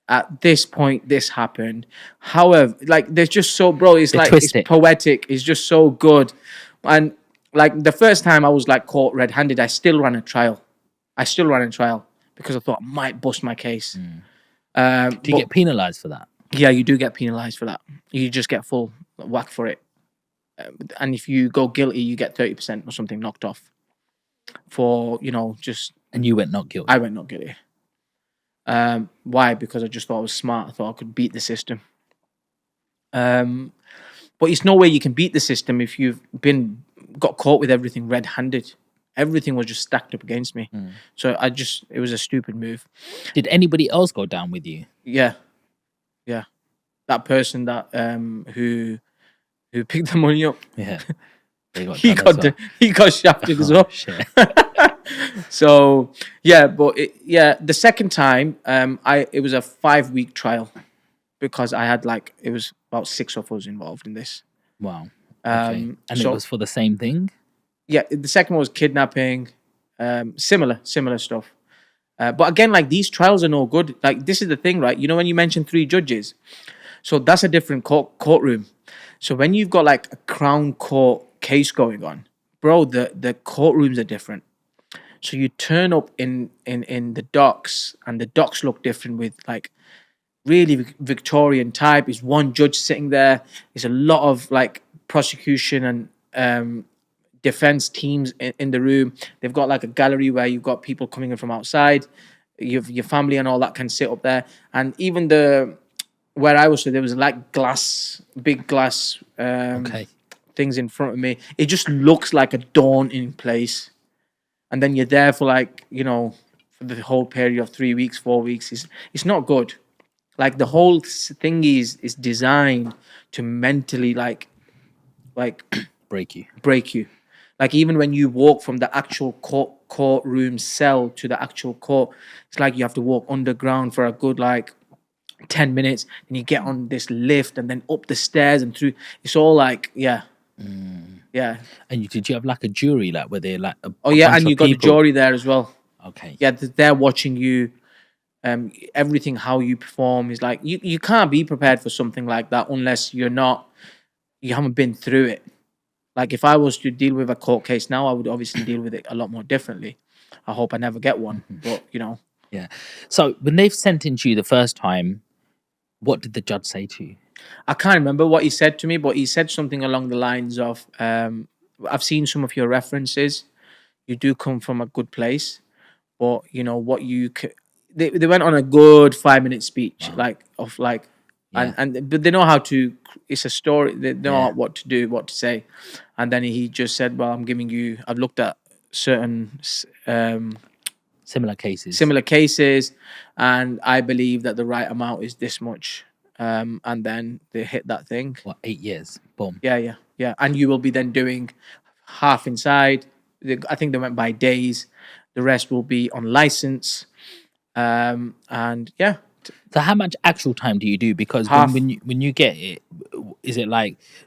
at this point this happened. However, there's just so, bro, it's it's poetic. It's just so good. And like the first time I was like caught red-handed, I still ran a trial. Because I thought I might bust my case. Do you get penalized for that? Yeah, you do get penalized for that. You just get full whack for it. And if you go guilty, you get 30% or something knocked off for, just... And you went not guilty? I went not guilty. Why? Because I just thought I was smart. I thought I could beat the system. But it's no way you can beat the system if you've got caught with everything red-handed. Everything was just stacked up against me. So it was a stupid move. Did anybody else go down with you? Yeah. That person that who picked the money up. Yeah. He got shafted as well. Shit. So yeah, but the second time, it was a 5-week trial because I had it was about 6 of us involved in this. Wow. Okay. And so, it was for the same thing? Yeah, the second one was kidnapping, similar stuff. But again, these trials are no good. This is the thing, right? You know, when you mentioned 3 judges, so that's a different courtroom. So when you've got a Crown Court case going on, bro, the courtrooms are different. So you turn up in the docks, and the docks look different with really Victorian type. Is one judge sitting there. There's a lot of prosecution and defense teams in the room. They've got a gallery where you've got people coming in from outside. Your family and all that can sit up there. And even where I was, so there was big glass things in front of me. It just looks like a daunting place. And then you're there for for the whole period of 3 weeks, 4 weeks. It's not good. The whole thing is designed to mentally break you. Even when you walk from the actual courtroom cell to the actual court, it's you have to walk underground for a good 10 minutes, and you get on this lift and then up the stairs and through. It's all yeah. And did you have a jury where they and you got the jury there as well. Okay. Yeah, they're watching you. Everything how you perform is you can't be prepared for something like that unless you haven't been through it. If I was to deal with a court case now, I would obviously deal with it a lot more differently. I hope I never get one, but Yeah. So when they've sentenced you the first time, what did the judge say to you? I can't remember what he said to me, but he said something along the lines of, I've seen some of your references. You do come from a good place, but what you could... They went on a good 5-minute speech, Wow. but they know how to... It's a story. They know what to do, what to say. And then he just said, well, I've looked at certain... Similar cases, and I believe that the right amount is this much. And then they hit that thing. What, 8 years? Boom. Yeah. And you will be then doing half inside. I think they went by days. The rest will be on license. And yeah. So how much actual time do you do? Because when you get it, is it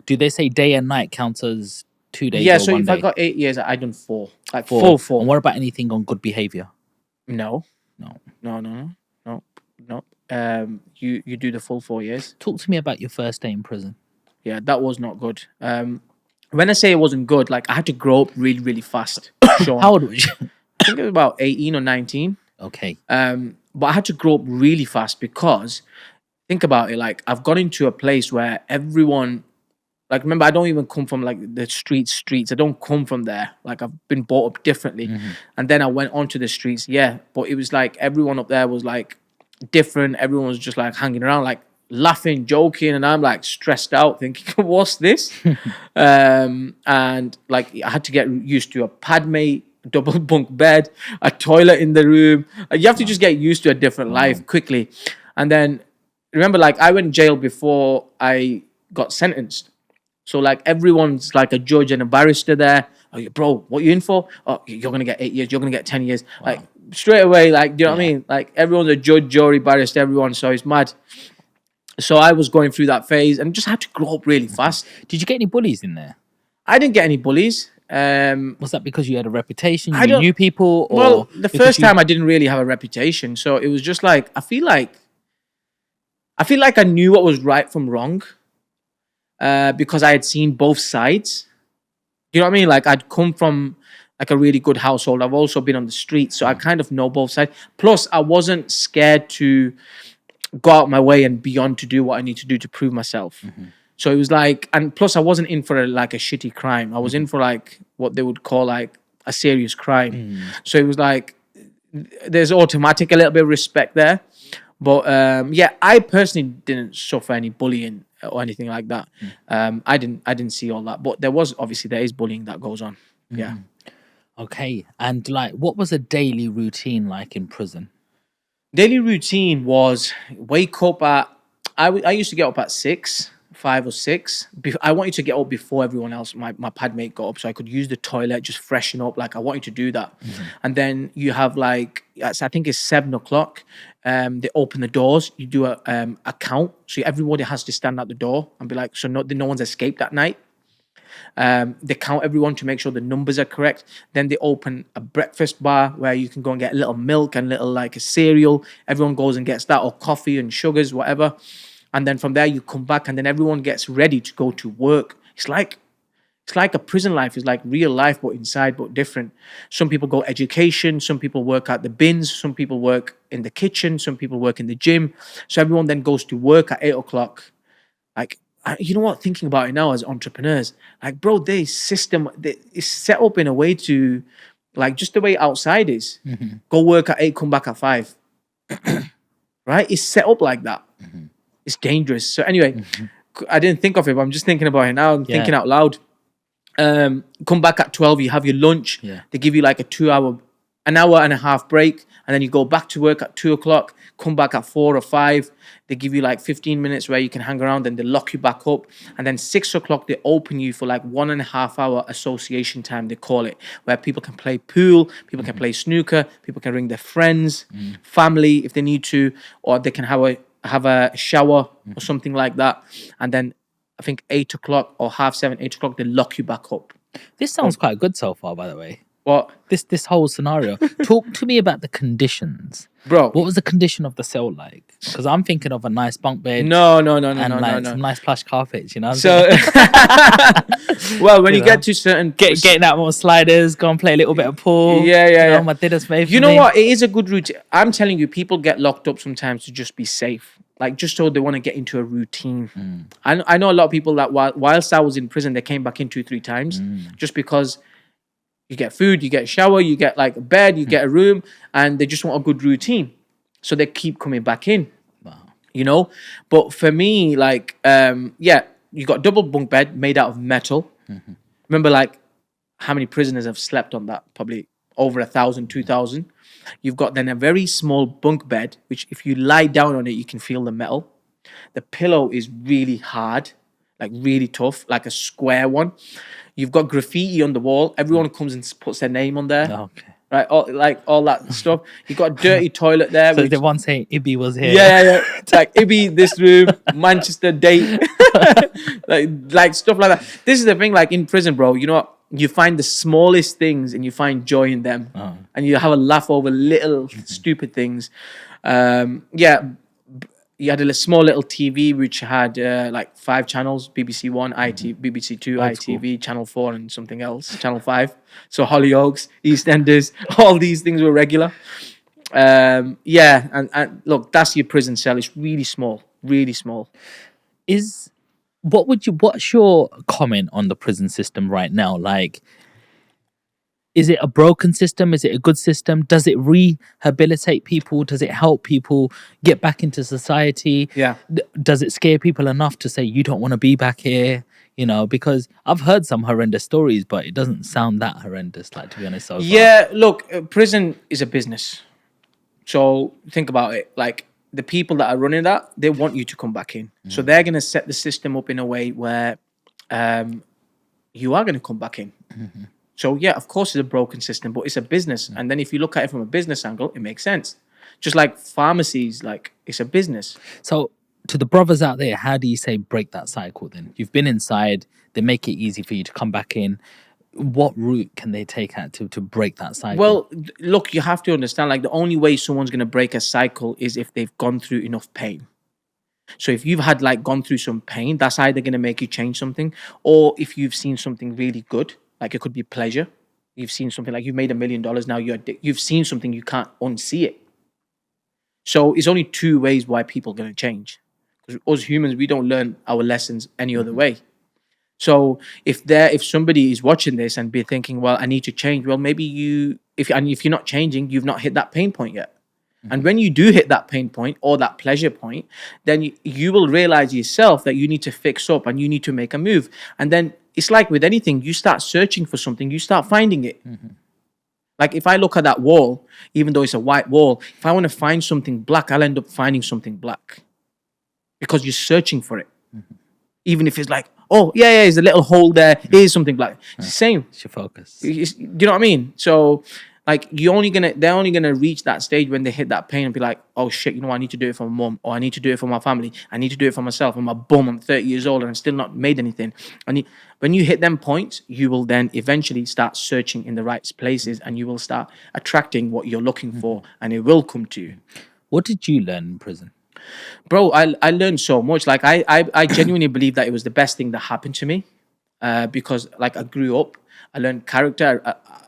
do they say day and night counts as 2 days? Yeah, or so 1 if day? I got 8 years, I done 4. Four. Full. And what about anything on good behavior? No. You do the full 4 years. Talk to me about your first day in prison. Yeah, that was not good. When I say it wasn't good, I had to grow up really, really fast. Sean. How old was you? I think it was about 18 or 19. Okay. But I had to grow up really fast because, think about it, I've got into a place where everyone, remember, I don't even come from the streets. I don't come from there. I've been brought up differently. Mm-hmm. And then I went onto the streets, but it was everyone up there was different. Everyone was just hanging around, laughing, joking, and I'm stressed out thinking, what's this? And I had to get used to a pad mate, double bunk bed, a toilet in the room. You have to just get used to a different life quickly. And then remember, I went jail before I got sentenced. So everyone's a judge and a barrister there. Oh, bro, what you in for? Oh, you're gonna get 8 years. You're gonna get 10 years. Wow. Straight away, do you know what I mean? Everyone's a judge, jury, barrister, everyone. So it's mad. So I was going through that phase and just had to grow up really fast. Did you get any bullies in there? I didn't get any bullies. Was that because you had a reputation? You knew people? Or well, the first time I didn't really have a reputation, so it was just I feel like I knew what was right from wrong, because I had seen both sides. You know what I mean? Like I'd come from like a really good household. I've also been on the streets, so I kind of know both sides. Plus, I wasn't scared to go out my way and beyond to do what I need to do to prove myself. So it was like, and plus I wasn't in for like a shitty crime. I was in for like what they would call like a serious crime. So it was like there's automatic a little bit of respect there. But yeah, I personally didn't suffer any bullying or anything like that. I didn't see all that, but there is bullying that goes on. Yeah. Okay. And like, what was a daily routine like in prison? Daily routine was wake up at I used to get up at 6, 5 or 6. I wanted to get up before everyone else, my pad mate got up, so I could use the toilet, just freshen up. Like I wanted to do that. And then you have like I think it's 7 o'clock. They open the doors. You do a count, so everybody has to stand at the door and be like, so no one's escaped that night. They count everyone to make sure the numbers are correct. Then they open a breakfast bar where you can go and get a little milk and little like a cereal. Everyone goes and gets that, or coffee and sugars, whatever. And then from there you come back, and then everyone gets ready to go to work. It's like a prison life. It's like real life, but inside, but different. Some people go education. Some people work at the bins. Some people work in the kitchen. Some people work in the gym. So everyone then goes to work at 8 o'clock. Like, you know what? Thinking about it now as entrepreneurs, like, bro, it's set up in a way to, like, just the way outside is. Go work at 8, come back at 5. Right? It's set up like that. It's dangerous. So anyway, I didn't think of it, but I'm just thinking about it now. I'm thinking out loud. Come back at 12, you have your lunch. They give you like an hour and a half break, and then you go back to work at 2 o'clock, come back at 4 or 5. They give you like 15 minutes where you can hang around, then they lock you back up. And then 6 o'clock, they open you for like 1.5 hour association time, they call it, where people can play pool, people can play snooker, people can ring their friends, family if they need to, or they can have a shower or something like that. And then I think 8 o'clock or 7:30, 8 o'clock, they lock you back up. This sounds quite good so far, by the way. What? This whole scenario. Talk to me about the conditions. Bro. What was the condition of the cell like? Because I'm thinking of a nice bunk bed. No. Some nice plush carpets, you know? So, well, when you get to certain... Getting out more sliders, go and play a little bit of pool. Yeah. My dinner's made for You know me. what? It is a good routine. I'm telling you, people get locked up sometimes to just be safe. Like, just so they want to get into a routine. I know a lot of people that whilst I was in prison, they came back in 2-3 times just because you get food, you get a shower, you get like a bed, you get a room, and they just want a good routine. So they keep coming back in. Wow. You know? But for me, like, you got double bunk bed made out of metal. Remember, like, how many prisoners have slept on that? Probably over 1,000, 2,000. You've got then a very small bunk bed, which if you lie down on it, you can feel the metal. The pillow is really hard, like really tough, like a square one. You've got graffiti on the wall. Everyone comes and puts their name on there. Okay. Right, all that stuff. You got a dirty toilet there. So the one saying Ibby was here. Yeah. It's like Ibby, this room, Manchester date, like stuff like that. This is the thing. Like in prison, bro. You know what? You find the smallest things and you find joy in them, and you have a laugh over little stupid things. You had a small little TV which had like 5 channels: BBC One, BBC Two, ITV, Channel 4, and something else, Channel 5. So Hollyoaks, EastEnders, all these things were regular. And look, that's your prison cell. It's really small, really small. What's your comment on the prison system right now? Like, is it a broken system? Is it a good system? Does it rehabilitate people? Does it help people get back into society? Yeah. Does it scare people enough to say you don't want to be back here? You know, because I've heard some horrendous stories, but it doesn't sound that horrendous, like, to be honest. So far. Yeah, look, prison is a business. So think about it. Like, the people that are running that, they want you to come back in. So they're going to set the system up in a way where you are going to come back in. So yeah, of course it's a broken system, but it's a business. And then if you look at it from a business angle, it makes sense. Just like pharmacies, like, it's a business. So to the brothers out there, how do you say break that cycle then? You've been inside, they make it easy for you to come back in. What route can they take out to break that cycle? Well, look, you have to understand, like, the only way someone's going to break a cycle is if they've gone through enough pain. So if you've had, like, gone through some pain, that's either going to make you change something, or if you've seen something really good. Like it could be pleasure. You've seen something like you've made $1 million. Now you've seen something, you can't unsee it. So it's only two ways why people are going to change. Because us humans, we don't learn our lessons any other way. So if somebody is watching this and be thinking, well, I need to change. Well, maybe if you're not changing, you've not hit that pain point yet. And when you do hit that pain point or that pleasure point, then you will realize yourself that you need to fix up and you need to make a move. And then it's like with anything, you start searching for something, you start finding it. Like if I look at that wall, even though it's a white wall, if I want to find something black, I'll end up finding something black because you're searching for it. Even if it's like, oh, yeah, there's a little hole there, here's something black. It's the same. It's your focus. Do you know what I mean? So like they're only gonna reach that stage when they hit that pain and be like, oh shit, you know what? I need to do it for my mom, or I need to do it for my family, I need to do it for myself. I'm a bum, I'm 30 years old and I'm still not made anything. And when you hit them points, you will then eventually start searching in the right places and you will start attracting what you're looking for and it will come to you. What did you learn in prison? Bro, I learned so much. Like I genuinely believe that it was the best thing that happened to me, because like I grew up, I learned character.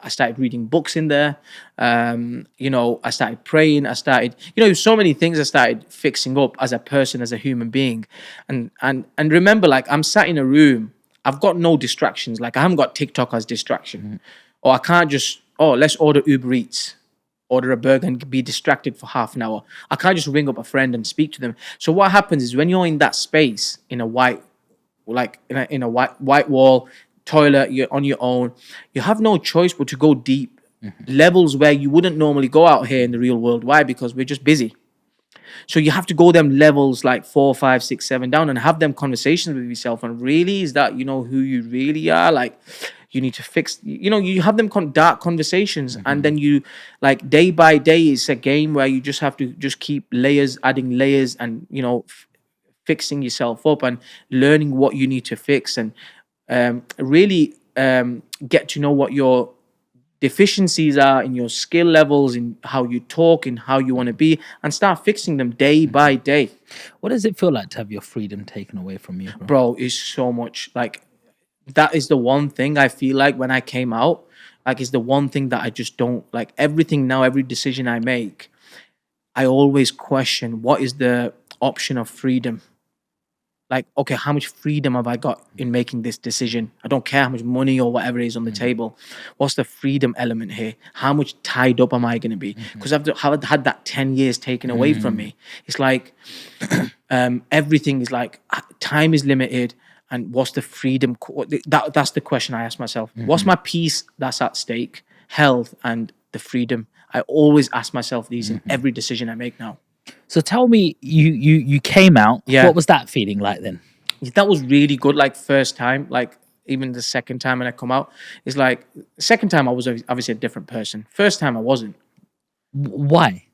I started reading books in there. I started praying. I started, so many things I started fixing up as a person, as a human being. And remember, like I'm sat in a room, I've got no distractions. Like I haven't got TikTok as distraction, or I can't just, let's order Uber Eats. Order a burger and be distracted for half an hour. I can't just ring up a friend and speak to them. So what happens is when you're in that space in a white wall toilet, you're on your own, you have no choice but to go deep levels where you wouldn't normally go out here in the real world. Why? Because we're just busy. So you have to go them levels like 4, 5, 6, 7 down and have them conversations with yourself. And really, is that who you really are? Like you need to fix. You have them dark conversations, and then you like day by day. It's a game where you just have to just keep adding layers, and fixing yourself up and learning what you need to fix, and really get to know what your deficiencies are in your skill levels, in how you talk, in how you want to be, and start fixing them day by day. What does it feel like to have your freedom taken away from you, Bro, it's so much. Like that is the one thing I feel like when I came out, like it's the one thing that I just don't like. Everything now, every decision I make, I always question what is the option of freedom. Like, okay, how much freedom have I got in making this decision? I don't care how much money or whatever is on the table. What's the freedom element here? How much tied up am I going to be? Because I've had that 10 years taken away from me. It's like everything is like time is limited. And what's the freedom? That's the question I ask myself. What's my peace that's at stake? Health and the freedom. I always ask myself these in every decision I make now. So tell me, you came out. Yeah. What was that feeling like then? That was really good. Like first time, like even the second time when I come out, it's like second time I was obviously a different person. First time I wasn't. Why?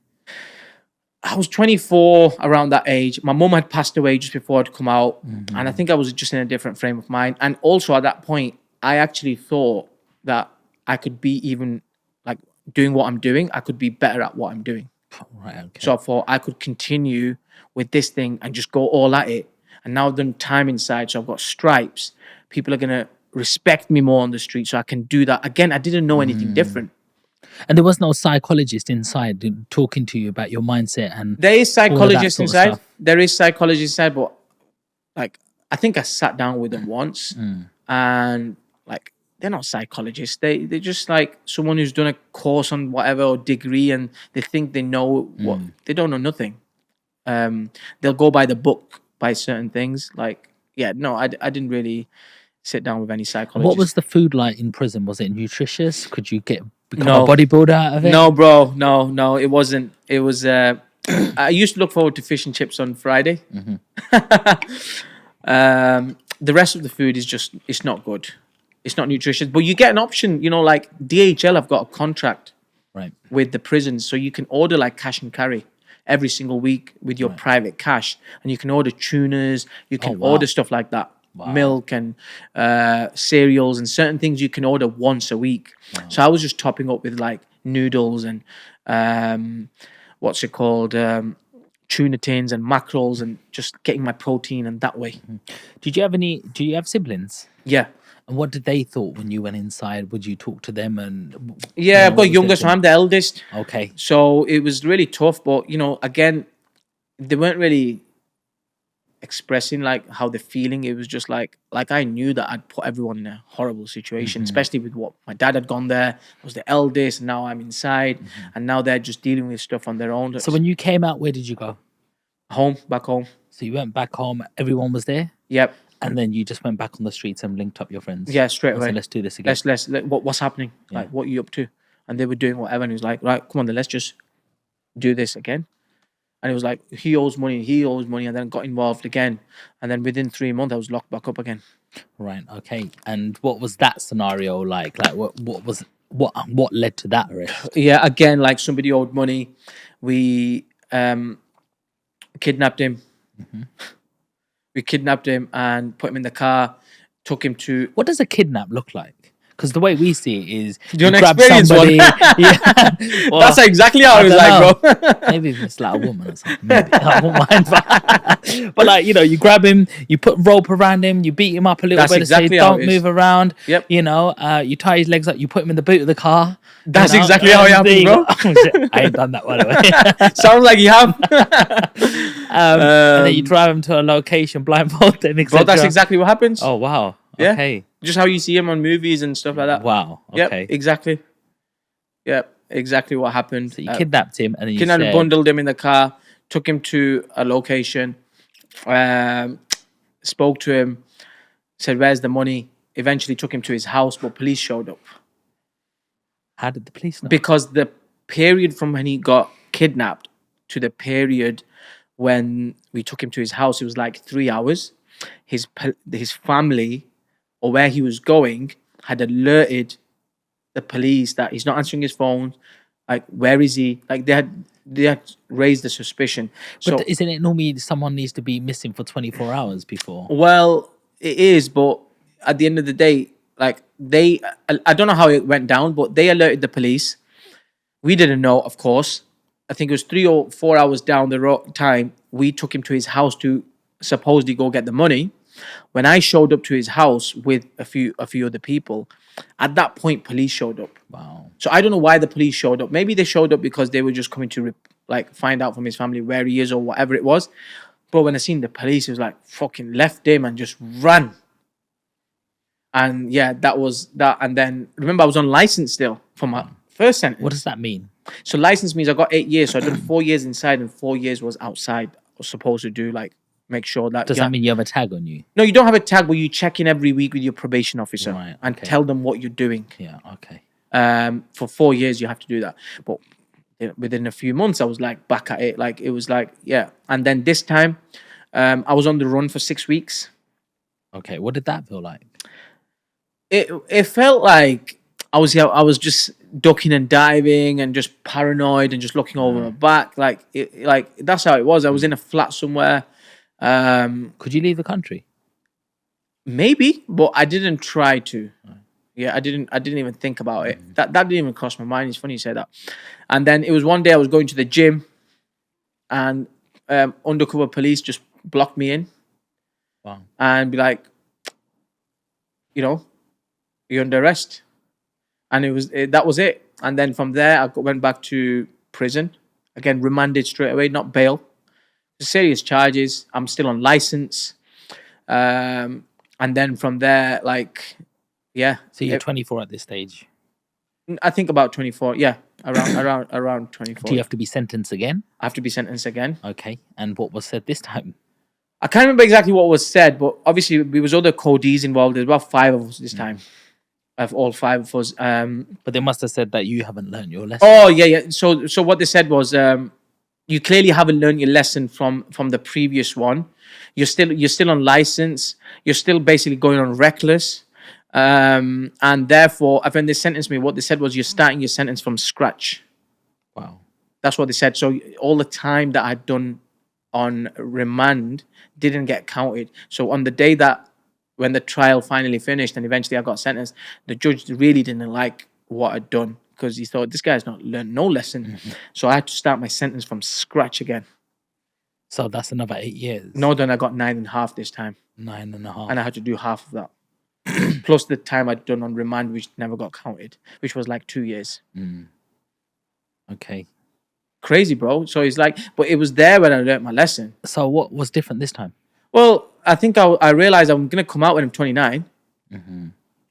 I was 24 around that age. My mum had passed away just before I'd come out. And I think I was just in a different frame of mind. And also at that point, I actually thought that I could be even like doing what I'm doing. I could be better at what I'm doing. Right, okay. So I thought I could continue with this thing and just go all at it. And now I've done time inside. So I've got stripes. People are going to respect me more on the street. So I can do that. Again, I didn't know anything different. And there was no psychologist inside talking to you about your mindset and there is psychologists all of that sort of inside. stuff? There is psychologists inside, but like I think I sat down with them once, and like they're not psychologists. They're just like someone who's done a course on whatever or degree, and they think they know what they don't know nothing. They'll go by the book by certain things. Like I didn't really sit down with any psychologists. What was the food like in prison? Was it nutritious? Could you become No. a bodybuilder out of it? No, bro. No, it wasn't. It was. I used to look forward to fish and chips on Friday. The rest of the food is just, it's not good. It's not nutritious. But you get an option, like DHL have got a contract with the prisons. So you can order like cash and carry every single week with your private cash. And you can order tunas. You can order stuff like that. Wow. Milk and cereals and certain things you can order once a week. Wow. So I was just topping up with like noodles and tuna tins and mackerels and just getting my protein and that way. Do you have siblings? Yeah. And what did they thought when you went inside? Would you talk to them and Yeah, I've what got was younger, their so I'm the eldest. Okay. So it was really tough. But again, they weren't really expressing like how they're feeling. It was just like I knew that I'd put everyone in a horrible situation, especially with what my dad had gone there. I was the eldest, and now I'm inside, and now they're just dealing with stuff on their own. So when you came out, where did you go? Back home. So you went back home, everyone was there? Yep. And then you just went back on the streets and linked up your friends? Yeah, straight And away. said, let's do this again. What's happening? Yeah. Like, what are you up to? And they were doing whatever, and he was like, right, come on, then let's just do this again. And it was like, he owes money, and then got involved again. And then within 3 months, I was locked back up again. Right, okay. And what was that scenario like? Like, what led to that arrest? Yeah, again, like somebody owed money. We kidnapped him. We kidnapped him and put him in the car, took him to... What does a kidnap look like? Because the way we see it is, Do you want to grab experience somebody. one? Yeah, well, That's exactly how it was like, bro. maybe if it's like a woman or something. Maybe I won't mind. But like, you grab him, you put rope around him, you beat him up a little That's bit, exactly say how don't it move is. around. Yep. You tie his legs up, you put him in the boot of the car. That's exactly how it happens, bro. I ain't done that, by the way. Sounds like you have. And then you drive him to a location, blindfold them, etc. Bro, that's exactly what happens. Oh wow. Yeah. Okay. Just how you see him on movies and stuff like that. Wow. Okay. Yep, exactly. Yep, exactly what happened. So you kidnapped him, and then you Kidnapped, said, bundled him in the car, took him to a location, spoke to him, said, where's the money? Eventually took him to his house, but police showed up. how did the police know? Because the period from when he got kidnapped to the period when we took him to his house, it was like 3 hours. His family, or where he was going, had alerted the police that he's not answering his phone. Like, where is he? Like, they had raised the suspicion. So, But isn't it normally someone needs to be missing for 24 hours before? well, it is, but at the end of the day, like, I don't know how it went down, but they alerted the police. We didn't know, of course. I think it was 3 or 4 hours down the time, we took him to his house to supposedly go get the money. When I showed up to his house with a few other people, at that point, police showed up. Wow. So I don't know why the police showed up. Maybe they showed up because they were just coming to find out from his family where he is or whatever it was. But when I seen the police, it was like fucking left him and just ran. And yeah, that was that. And then remember, I was on license still for my first sentence. What does that mean? So license means I got 8 years. So I done 4 years inside and 4 years was outside. I was supposed to do make sure that. Does that mean you have a tag on you? No, you don't have a tag, but you check in every week with your probation officer Right, and okay. tell them what you're doing. Yeah. Okay. For 4 years, you have to do that. But within a few months, I was back at it. It was yeah. And then this time, I was on the run for 6 weeks. Okay. What did that feel like? It felt like I was just ducking and diving and just paranoid and just looking over my back. That's how it was. I was in a flat somewhere. Could you leave the country? Maybe, but I didn't try to. Yeah, I didn't even think about it. That didn't even cross my mind. It's funny you say that. And then it was one day I was going to the gym, and undercover police just blocked me in. Wow. And be like, you're under arrest. And that was it. And then from there, I went back to prison. Again, remanded straight away, not bail. Serious charges. I'm still on license. And then from there, yeah. So you're 24 at this stage. I think about 24. Yeah, around 24. Do you have to be sentenced again? I have to be sentenced again. Okay. And what was said this time? I can't remember exactly what was said, but obviously there was other codees involved. There's about 5 of us this time. Of all 5 of us. But they must have said that you haven't learned your lesson. Oh yeah. So what they said was, you clearly haven't learned your lesson from the previous one. You're still on license. You're still basically going on reckless. And therefore, when they sentenced me, what they said was you're starting your sentence from scratch. Wow. That's what they said. So all the time that I'd done on remand didn't get counted. So on the day when the trial finally finished and eventually I got sentenced, the judge really didn't like what I'd done because he thought this guy's not learned no lesson. So I had to start my sentence from scratch again. So that's another 8 years. No, then I got 9.5 this time. 9.5. And I had to do half of that. plus the time I'd done on remand, which never got counted, which was like 2 years. Okay. Crazy, bro. So it's like, but it was there when I learned my lesson. So what was different this time? Well, I think I realized I'm gonna come out when I'm 29.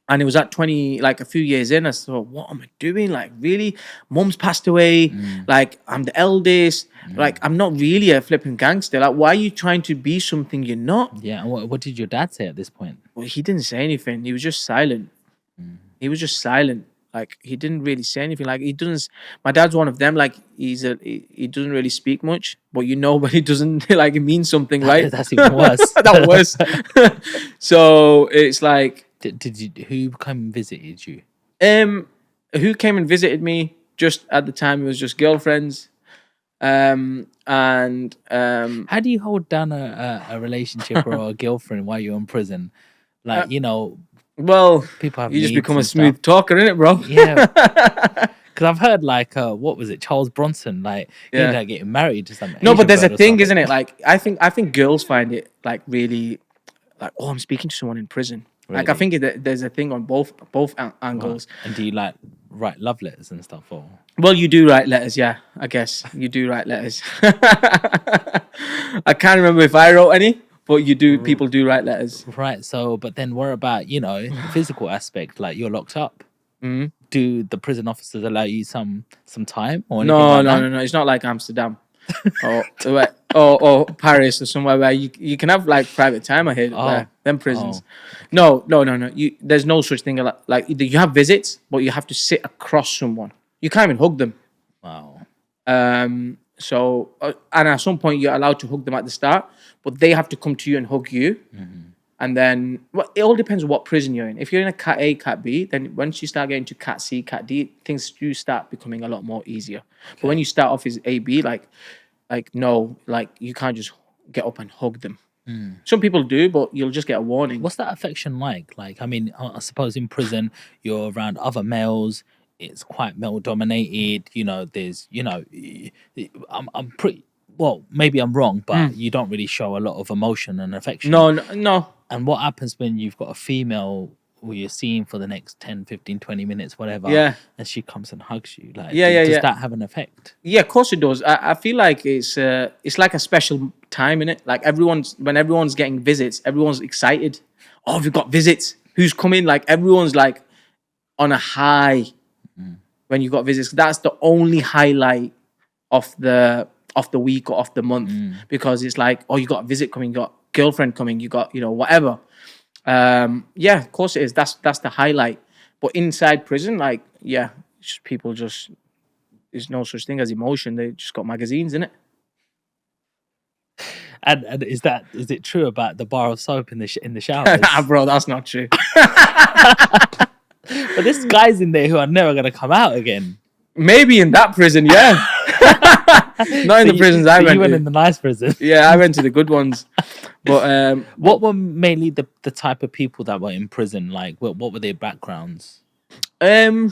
And it was at 20, like a few years in, I thought, what am I doing? Like, really? Mum's passed away. Like, I'm the eldest. Like, I'm not really a flipping gangster. Like, why are you trying to be something you're not? Yeah. And what did your dad say at this point? Well, he didn't say anything. He was just silent. He was just silent. Like, he didn't really say anything. Like, he doesn't. My dad's one of them. Like, he doesn't really speak much, but when he doesn't, like, it means something, right? That's even worse. That worse. So it's like, Who came and visited you? who came and visited me? Just at the time, it was just girlfriends. How do you hold down a relationship or a girlfriend while you're in prison? Like, Well, people have you just needs become a and smooth stuff. talker, innit, bro? Yeah. Because I've heard like, what was it, Charles Bronson? Like, he ended up getting married to some. No, but Asian there's a bird or thing, something. isn't it? Like, I think girls find it like really, like, oh, I'm speaking to someone in prison. Like, I Really? think there's a thing on both angles. And do you like write love letters and stuff? Or Well, you do write letters, yeah. I guess you do write letters. I can't remember if I wrote any, but you do. People do write letters. right. So, but then what about the physical aspect? Like, you're locked up. Do the prison officers allow you some time or anything No, like no, that? no, no. It's not like Amsterdam or Paris or somewhere where you can have like private time. I hear them prisons. No. There's no such thing like you have visits, but you have to sit across someone. You can't even hug them. Wow. So and at some point you're allowed to hug them at the start, but they have to come to you and hug you. And then, well, it all depends on what prison you're in. If you're in a Cat A, Cat B, then once you start getting to Cat C, Cat D, things do start becoming a lot more easier. Okay. But when you start off as A, B, no, like you can't just get up and hug them. Some people do, but you'll just get a warning. What's that affection like? Like, I mean, I suppose in prison you're around other males. It's quite male dominated. There's, I'm pretty. Well, maybe I'm wrong, but you don't really show a lot of emotion and affection. No. And what happens when you've got a female who you're seeing for the next 10, 15, 20 minutes, whatever, and she comes and hugs you? Like, does that have an effect? Yeah, of course it does. I feel like it's like a special time, innit? Like when everyone's getting visits, everyone's excited. Oh, we've got visits. Who's coming? Like everyone's like on a high when you got visits. That's the only highlight of the week or of the month because it's like, oh, you got a visit coming, you got girlfriend coming, you got whatever. Of course it is. That's the highlight. But inside prison, like people just, there's no such thing as emotion. They just got magazines in it. And is it true about the bar of soap in the showers? Bro, that's not true. But there's guys in there who are never gonna come out again. Maybe in that prison, yeah. Not in the prisons I went to. You went in the nice prison. Yeah, I went to the good ones. But what were mainly the type of people that were in prison? Like, what were their backgrounds? You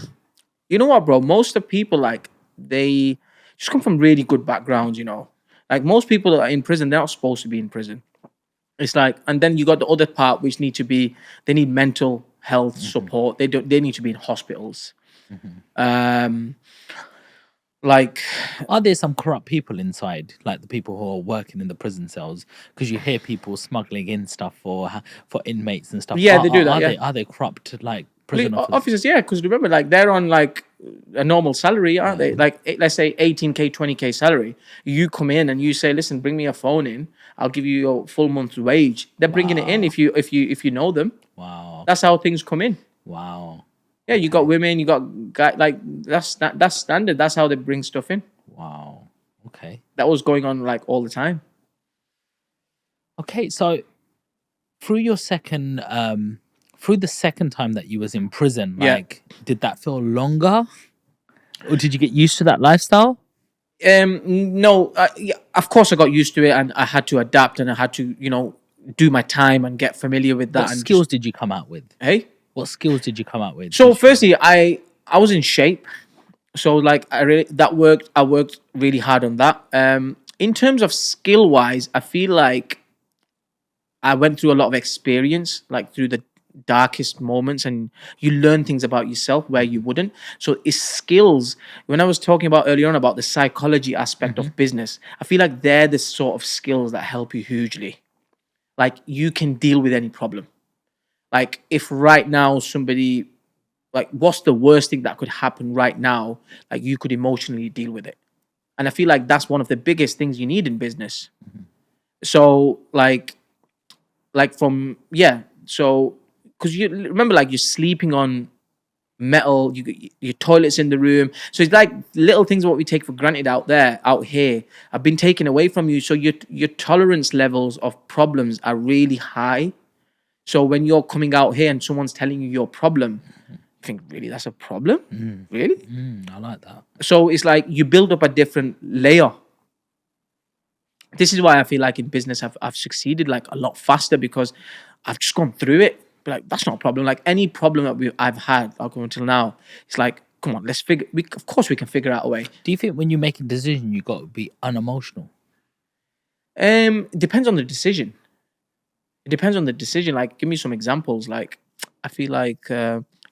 know what, bro? Most of the people, like, they just come from really good backgrounds, Like, most people that are in prison, they're not supposed to be in prison. It's like, and then you got the other part, which they need mental health support. They need to be in hospitals. Like, are there some corrupt people inside, like the people who are working in the prison cells? Because you hear people smuggling in stuff for inmates and stuff. Yeah, they do that. Are they corrupt, like prison officers? Yeah, because remember, like, they're on like a normal salary, aren't they? Like, let's say 18K, 20K salary. You come in and you say, "Listen, bring me a phone in. I'll give you your full month's wage." They're bringing it in if you know them. Wow, that's how things come in. Wow. Yeah, you got women, you got guys, like that's standard. That's how they bring stuff in. Wow. Okay. That was going on like all the time. Okay, so through the second time that you was in prison, like, did that feel longer, or did you get used to that lifestyle? No, of course I got used to it, and I had to adapt, and I had to do my time and get familiar with that. What skills did you come out with? Hey. What skills did you come out with? So firstly, I was in shape. So like I worked really hard on that. In terms of skill wise, I feel like I went through a lot of experience, like through darkest moments, and you learn things about yourself where you wouldn't. So it's skills. When I was talking about earlier on about the psychology aspect of business, I feel like they're the sort of skills that help you hugely. Like, you can deal with any problem. Like, if right now somebody, like, what's the worst thing that could happen right now? Like, you could emotionally deal with it. And I feel like that's one of the biggest things you need in business. So from, yeah. So, because you remember, like, you're sleeping on metal, your toilet's in the room. So it's like little things what we take for granted out here have been taken away from you. So your tolerance levels of problems are really high. So when you're coming out here and someone's telling you your problem, you think, really, that's a problem? Really? I like that. So it's like you build up a different layer. This is why I feel like in business I've succeeded like a lot faster, because I've just gone through it. But like, that's not a problem. Like, any problem that I've had up until now, it's like, come on, of course we can figure out a way. Do you think when you make a decision, you got to be unemotional? It depends on the decision. It depends on the decision. Like, give me some examples. Like, I feel like,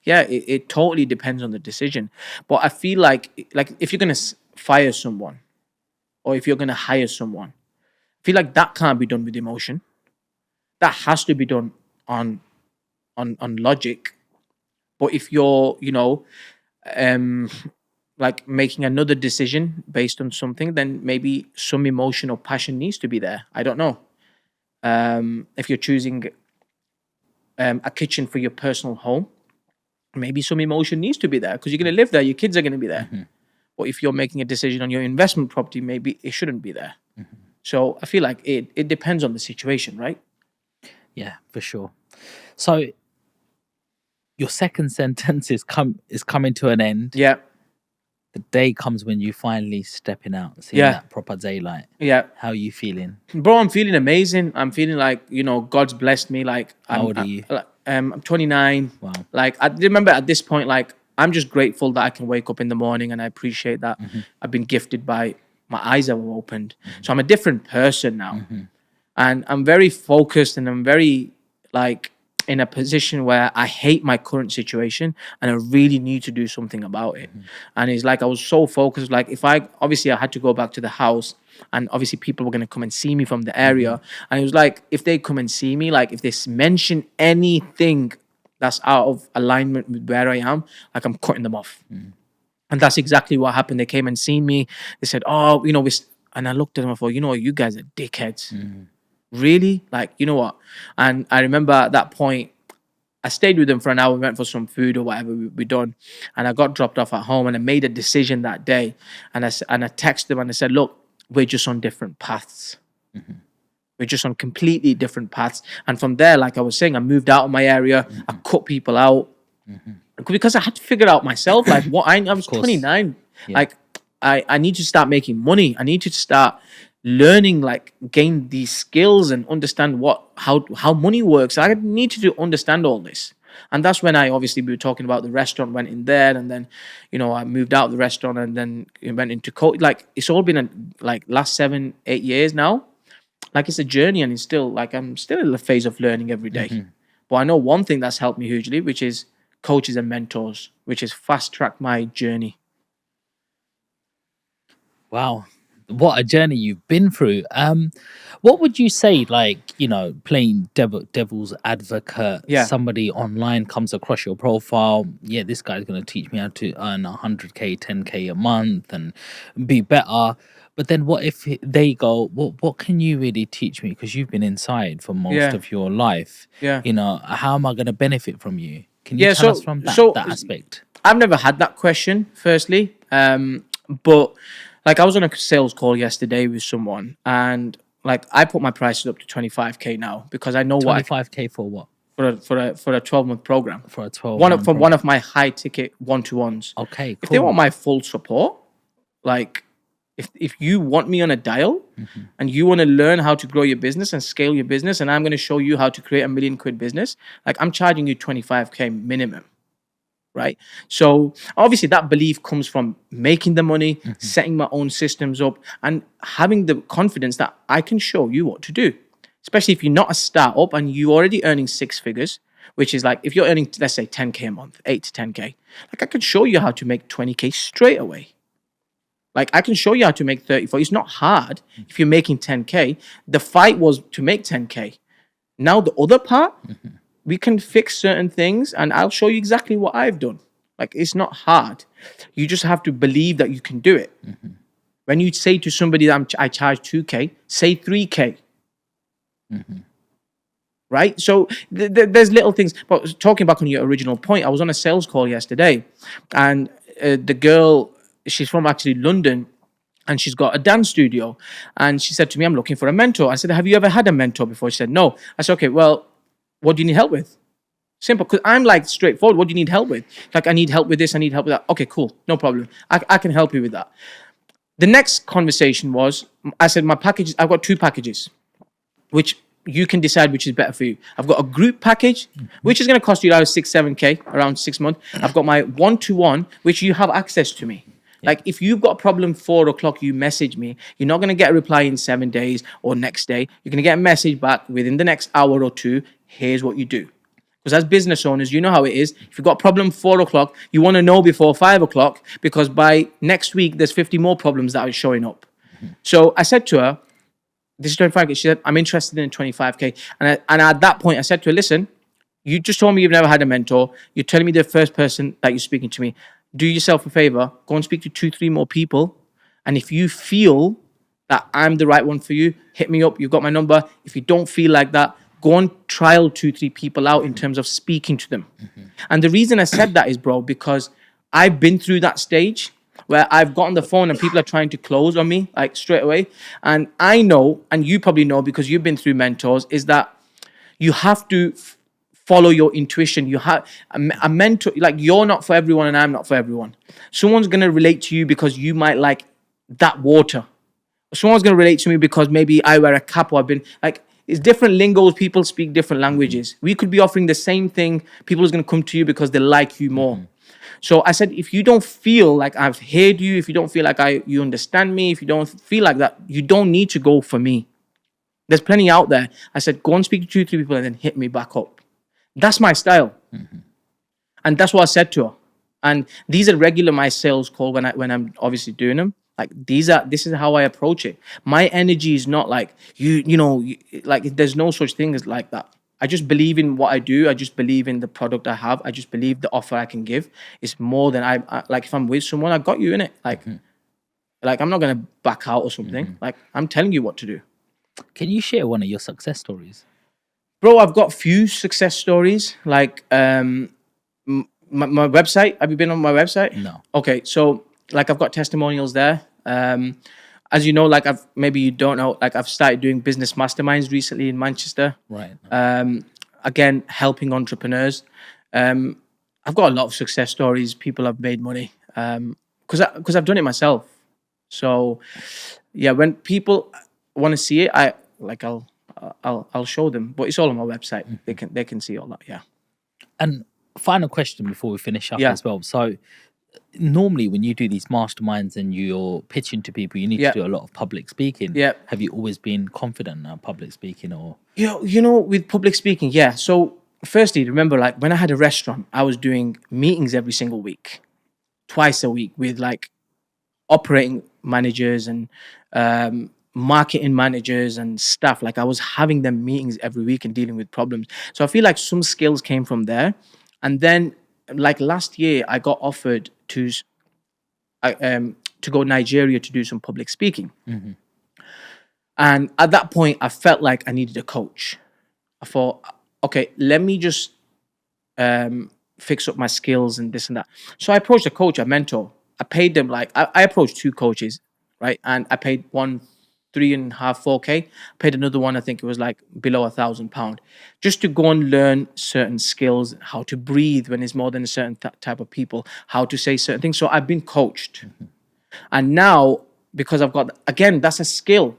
it totally depends on the decision. But I feel like if you're going to fire someone, or if you're going to hire someone, I feel like that can't be done with emotion. That has to be done on logic. But if you're, like, making another decision based on something, then maybe some emotion or passion needs to be there. I don't know. If you're choosing a kitchen for your personal home, maybe some emotion needs to be there, because you're going to live there. Your kids are going to be there. Or if you're making a decision on your investment property, maybe it shouldn't be there. So I feel like it depends on the situation, right? Yeah, for sure. So your second sentence is coming to an end. Yeah. The day comes when you finally stepping out, seeing that proper daylight. Yeah. How are you feeling? Bro, I'm feeling amazing. I'm feeling like, God's blessed me. Like, How old are you? I'm 29. Wow. Like, I remember at this point, like, I'm just grateful that I can wake up in the morning, and I appreciate that I've been gifted by my eyes have opened. So I'm a different person now. And I'm very focused, and I'm very, like, in a position where I hate my current situation, and I really need to do something about it. And it's like, I was so focused. Like, I had to go back to the house, and obviously people were going to come and see me from the area. And it was like, if they come and see me, like, if they mention anything that's out of alignment with where I am, like, I'm cutting them off. And that's exactly what happened. They came and seen me. They said, oh, and I looked at them and thought, you guys are dickheads. Really? Like, you know what? And I remember at that point, I stayed with them for an hour, went for some food or whatever we done. And I got dropped off at home, and I made a decision that day. And I texted them and I said, look, we're just on different paths. We're just on completely different paths. And from there, like I was saying, I moved out of my area. I cut people out because I had to figure out myself. Like, I was 29. Yeah. Like, I need to start making money. I need to start learning, like, gain these skills and understand how money works. I need to understand all this. And that's when we were talking about the restaurant, went in there, and then, I moved out of the restaurant, and then went into like, it's all been last 7-8 years now. Like, it's a journey, and it's still, like, I'm still in the phase of learning every day. But I know one thing that's helped me hugely, which is coaches and mentors, which has fast-tracked my journey. Wow. What a journey you've been through. What would you say, like, playing devil's advocate, somebody online comes across your profile, this guy's going to teach me how to earn 100k, 10k a month and be better. But then what if they go, what can you really teach me? Because you've been inside for most of your life. Yeah. How am I going to benefit from you? Can you tell us from that aspect? I've never had that question, firstly. But, like, I was on a sales call yesterday with someone, and, like, I put my prices up to 25k now, because I know 25k for what? For a 12-month program. For a 12 one of my high ticket one-to-ones. Okay, cool. If they want my full support, like, if you want me on a dial and you want to learn how to grow your business and scale your business, and I'm going to show you how to create $1 million business, like, I'm charging you 25k minimum. Right. So obviously that belief comes from making the money, setting my own systems up, and having the confidence that I can show you what to do. Especially if you're not a startup and you're already earning 6 figures, which is like if you're earning, let's say 10K a month, 8 to 10K, like I can show you how to make 20K straight away. Like I can show you how to make 34. It's not hard if you're making 10K. The fight was to make 10K. Now the other part, we can fix certain things and I'll show you exactly what I've done. Like it's not hard. You just have to believe that you can do it. When you say to somebody that I charge 2K, say 3K. Right? So there's little things. But talking back on your original point, I was on a sales call yesterday and the girl, she's from actually London and she's got a dance studio. And she said to me, I'm looking for a mentor. I said, have you ever had a mentor before? She said, no. I said, okay, well, what do you need help with? Simple, because I'm like straightforward. What do you need help with? Like, I need help with this. I need help with that. Okay, cool. No problem. I can help you with that. The next conversation was, I said, my packages, I've got 2 packages, which you can decide which is better for you. I've got a group package, which is going to cost you around 6-7K, around 6 months. I've got my one-to-one, which you have access to me. Like if you've got a problem 4 o'clock, you message me. You're not going to get a reply in 7 days or next day. You're going to get a message back within the next hour or 2. Here's what you do. Because as business owners, you know how it is. If you've got a problem 4 o'clock, you want to know before 5 o'clock because by next week, there's 50 more problems that are showing up. So I said to her, this is 25K. She said, I'm interested in 25K. And at that point, I said to her, listen, you just told me you've never had a mentor. You're telling me the first person that you're speaking to me. Do yourself a favor. Go and speak to 2-3 more people. And if you feel that I'm the right one for you, hit me up. You've got my number. If you don't feel like that, go and trial 2-3 people out in terms of speaking to them. And the reason I said that is, bro, because I've been through that stage where I've got on the phone and people are trying to close on me like straight away. And I know, and you probably know because you've been through mentors, is that you have to follow your intuition. You have a mentor, like you're not for everyone and I'm not for everyone. Someone's going to relate to you because you might like that water. Someone's going to relate to me because maybe I wear a cap or I've been like, it's different lingos. People speak different languages. We could be offering the same thing. People is going to come to you because they like you more. So I said, if you don't feel like I've heard you, if you don't feel like you understand me, if you don't feel like that, you don't need to go for me. There's plenty out there. I said, go and speak to 2-3 people and then hit me back up. That's my style. And that's what I said to her. And these are regular my sales call when I'm obviously doing them. Like this is how I approach it. My energy is not like like there's no such thing as like that. I just believe in what I do. I just believe in the product I have. I just believe the offer I can give is more than I like. If I'm with someone, I got you in it. Like I'm not gonna back out or something. Like I'm telling you what to do. Can you share one of your success stories? Bro, I've got few success stories. Like my website. Have you been on my website? No. Okay, so like I've got testimonials there. As you know, like maybe you don't know, like I've started doing business masterminds recently in Manchester. Right. Again, helping entrepreneurs. I've got a lot of success stories. People have made money because I've done it myself. So yeah, when people want to see it, I'll show them. But it's all on my website. They can see all that. Yeah. And final question before we finish up Yeah. as well. So normally when you do these masterminds and you're pitching to people, you need Yeah. to do a lot of public speaking. Yeah. Have you always been confident in public speaking or? You know, with public speaking, yeah. So firstly, remember, like when I had a restaurant, I was doing meetings every single week, twice a week with like operating managers and marketing managers and staff. Like I was having them meetings every week and dealing with problems. So I feel like some skills came from there. And then like last year, I got offered to go Nigeria to do some public speaking. And at that point, I felt like I needed a coach. I thought, okay, let me just fix up my skills and this and that. So I approached a coach, a mentor. I paid them like, I approached 2 coaches, right? And I paid one 3.5, 4K. Paid another one, I think it was like below £1,000, just to go and learn certain skills, how to breathe when it's more than a certain type of people, how to say certain things. So I've been coached. And now, because I've got, again, that's a skill.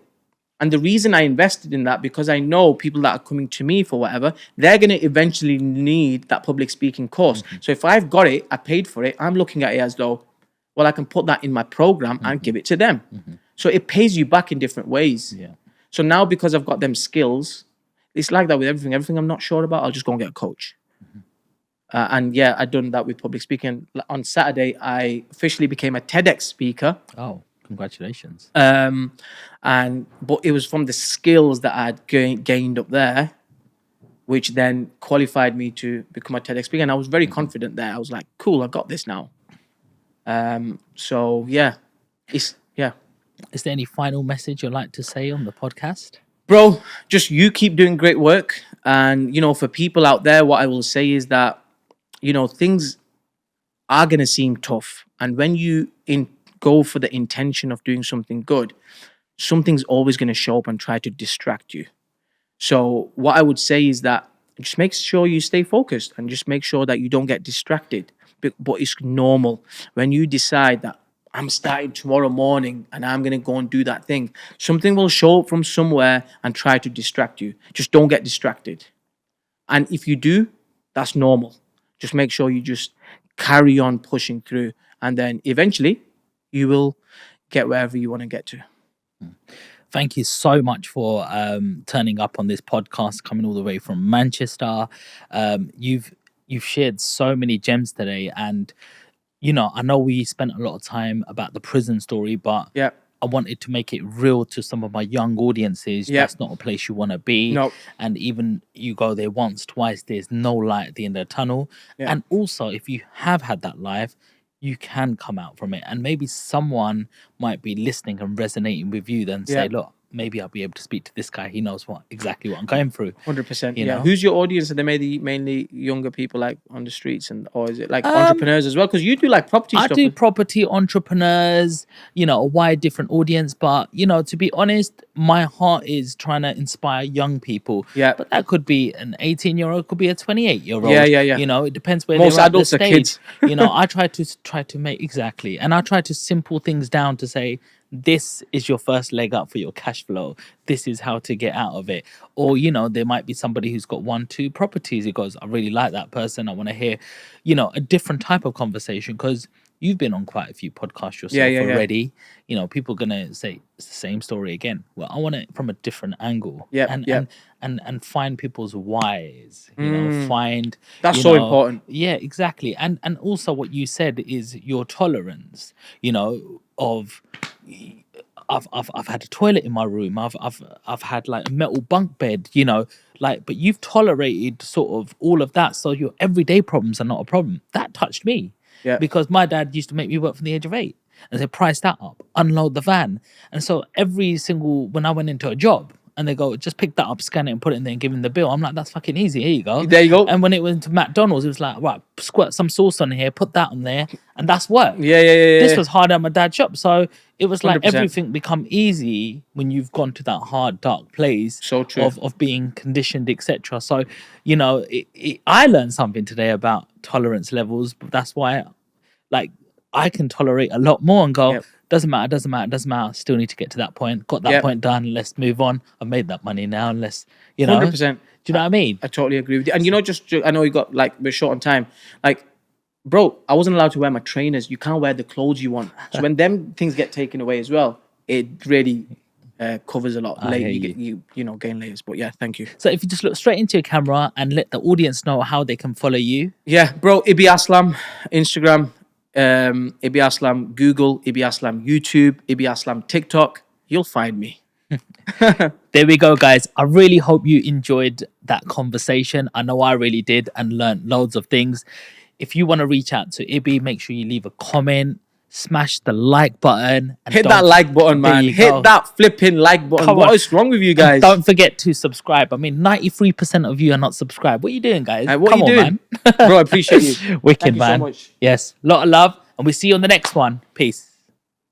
And the reason I invested in that, because I know people that are coming to me for whatever, they're going to eventually need that public speaking course. So if I've got it, I paid for it, I'm looking at it as though, well, I can put that in my program and give it to them. So it pays you back in different ways. Yeah. So now because I've got them skills, it's like that with everything. Everything I'm not sure about, I'll just go and get a coach. And yeah, I'd done that with public speaking. On Saturday, I officially became a TEDx speaker. Oh, congratulations. But it was from the skills that I'd gained up there, which then qualified me to become a TEDx speaker. And I was very confident there. I was like, cool, I've got this now. So yeah, Is there any final message you'd like to say on the podcast? bro, just you keep doing great work. And, for people out there, what I will say is that, things are going to seem tough. And when you go for the intention of doing something good, something's always going to show up and try to distract you. So what I would say is that just make sure you stay focused and just make sure that you don't get distracted. But it's normal when you decide that I'm starting tomorrow morning and I'm going to go and do that thing. Something will show up from somewhere and try to distract you. Just don't get distracted. And if you do, that's normal. Just make sure you just carry on pushing through. And then eventually you will get wherever you want to get to. Thank you so much for turning up on this podcast, coming all the way from Manchester. You've shared so many gems today, and I know we spent a lot of time about the prison story, but Yeah. I wanted to make it real to some of my young audiences. Yeah. That's not a place you want to be. No. And even you go there once, twice, there's no light at the end of the tunnel. Yeah. And also, if you have had that life, you can come out from it. And maybe someone might be listening and resonating with you, then say, look, maybe I'll be able to speak to this guy. He knows exactly what I'm going through. 100%. You Yeah. know? Who's your audience? Are they mainly younger people, like on the streets, or is it like entrepreneurs as well? Because you do like property I stuff. do property, entrepreneurs, a wide different audience. But, to be honest, my heart is trying to inspire young people. Yeah. But that could be an 18-year-old, could be a 28-year-old. Yeah. It depends where Most they're at the adults are stage. kids. I try to make, exactly. And I try to simple things down to say, this is your first leg up for your cash flow. This is how to get out of it. Or, there might be somebody who's got 1-2 properties. He goes, I really like that person. I want to hear, a different type of conversation, because you've been on quite a few podcasts yourself already. People are going to say it's the same story again. Well, I want it from a different angle. And find people's whys, find... That's so important. Yeah, exactly. And also what you said is your tolerance, of... I've had a toilet in my room. I've had like a metal bunk bed, but you've tolerated sort of all of that. So your everyday problems are not a problem. That touched me. Yeah. Because my dad used to make me work from the age of 8 and say, price that up, unload the van. And so when I went into a job and they go, just pick that up, scan it and put it in there and give him the bill. I'm like, that's fucking easy. Here you go. There you go. And when it went to McDonald's, it was like, right, squirt some sauce on here, put that on there, and that's work. Yeah. This was hard at my dad's shop. So it was like 100%. everything become easy when you've gone to that hard, dark place So true. of being conditioned, etc. So, I learned something today about tolerance levels, but that's why I can tolerate a lot more and go, doesn't matter. Still need to get to that point. Got that point done. Let's move on. I've made that money now. And let's, 100%. Do you know what I mean? I totally agree with you. And I know you got we're short on time. Bro, I wasn't allowed to wear my trainers. You can't wear the clothes you want. So when them things get taken away as well, it really covers a lot. You gain layers. But yeah, thank you. So if you just look straight into your camera and let the audience know how they can follow you. Yeah, bro, Ibby Aslam, Instagram, Ibby Aslam, Google, Ibby Aslam, YouTube, Ibby Aslam, TikTok. You'll find me. There we go, guys. I really hope you enjoyed that conversation. I know I really did and learned loads of things. If you want to reach out to Ibby, make sure you leave a comment, smash the like button. And hit that like button, man. Hit that flipping like button. What is wrong with you guys? And don't forget to subscribe. I mean, 93% of you are not subscribed. What are you doing, guys? What are you doing? Man. Bro, I appreciate you. Wicked, Thank you man. so much. Yes, lot of love. And we'll see you on the next one. Peace.